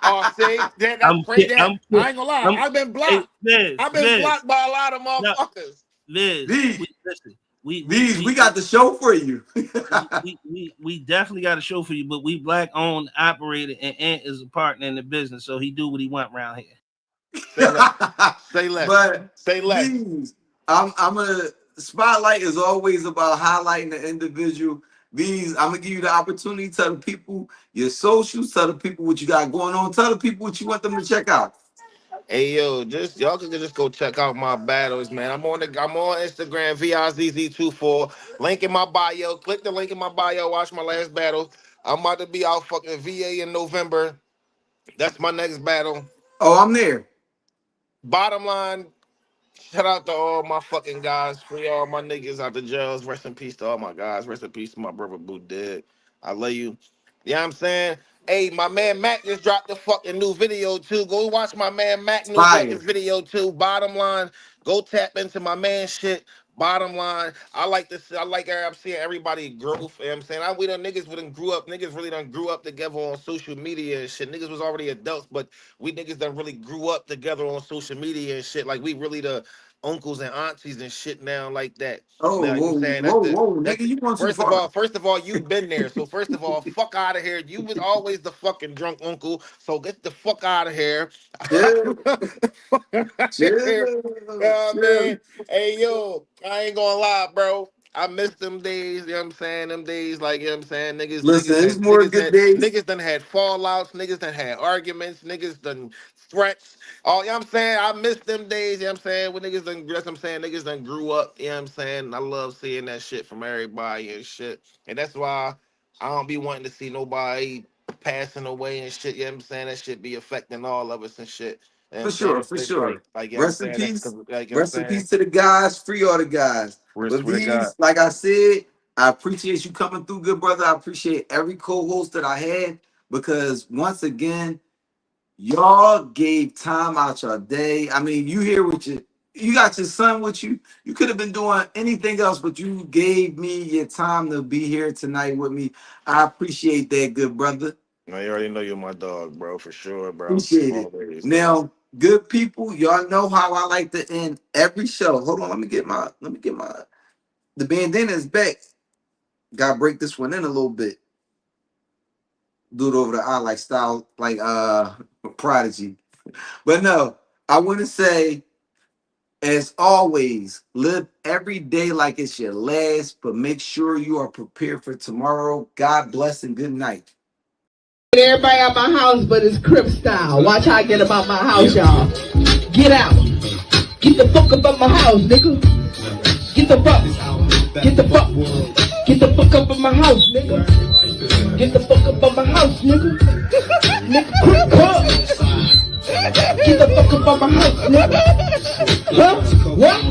Oh, see, that's
I'm
crazy.
I'm
I ain't gonna lie.
I'm
I've been
hey,
blocked.
Liz,
I've been blocked by a lot of
no,
motherfuckers.
Liz,
These,
listen. We
we got the show for you.
we definitely got a show for you, but we black owned, operated, and Ant is a partner in the business, so he do what he want around here.
Say less. Say less.
But
Say less.
these, I'm gonna spotlight is always about highlighting the individual. These, I'm gonna give you the opportunity to tell the people your socials, tell the people what you got going on, tell the people what you want them to check out.
Hey yo, y'all can just go check out my battles, man. I'm on Instagram, VIZZ24. Link in my bio. Click the link in my bio. Watch my last battle. I'm about to be out fucking VA in November. That's my next battle.
Oh, I'm there.
Bottom line, shout out to all my fucking guys. Free all my niggas out the jails. Rest in peace to all my guys. Rest in peace to my brother Boo Dead. I love you. You know what I'm saying? Hey, my man Mac just dropped the fucking new video too. Go watch my man Mac new fucking
Fire.
video too. Bottom line, go tap into my man shit. Bottom line, I like this. I'm seeing everybody growth. You know what I'm saying? We done niggas grew up. Niggas really done grew up together on social media and shit. Niggas was already adults, but we niggas done really grew up together on social media and shit. Like we really the uncles and aunties and shit now like that.
Oh,
Now you
whoa,
saying
whoa, nigga, you going too far.
first of all, you've been there. So first of all, fuck out of here. You was always the fucking drunk uncle. So get the fuck out of here.
Chill,
You
chill,
know what I
chill.
mean? Hey yo, I ain't gonna lie, bro. I miss them days, you know what I'm saying? Them days, like, you know what I'm saying?
Listen, it's more good days.
Niggas done had fallouts, niggas done had arguments, niggas done threats. Oh, you know what I'm saying? I miss them days, you know what I'm saying? When niggas done, that's what I'm saying, niggas done grew up, you know what I'm saying? I love seeing that shit from everybody and shit. And that's why I don't be wanting to see nobody passing away and shit, you know what I'm saying? That shit be affecting all of us and shit. You know what
For
I'm saying?
sure, for
It's like,
sure.
you know what I'm
Rest in
saying? That's
peace.
'cause, like, you know what
Rest
I'm
in
saying?
peace to the guys. Free all the guys. But
Swear to God.
these, like I said, I appreciate you coming through, good brother. I appreciate every co-host that I had because once again, y'all gave time out your day. I mean, you here with you got your son with you. You could have been doing anything else, but you gave me your time to be here tonight with me. I appreciate that, good brother.
No, you already know you're my dog, bro, for sure, bro.
Appreciate it.
Always, bro.
Now, good people, y'all know how I like to end every show. Hold on, let me get my the bandana is back. Gotta break this one in a little bit. Do it over the eye like style, like Prodigy. But no, I want to say, as always, live every day like it's your last, but make sure you are prepared for tomorrow. God bless and good night.
Everybody out my house, but it's Crip style. Watch how I get about my house, y'all. Get out. Get the fuck up my house, nigga. Get the fuck. Get the fuck. Get the fuck up my house, nigga. Get the fuck up my house, nigga. Nigga, Crip Cub. Get the fuck up my house, nigga. Huh? What?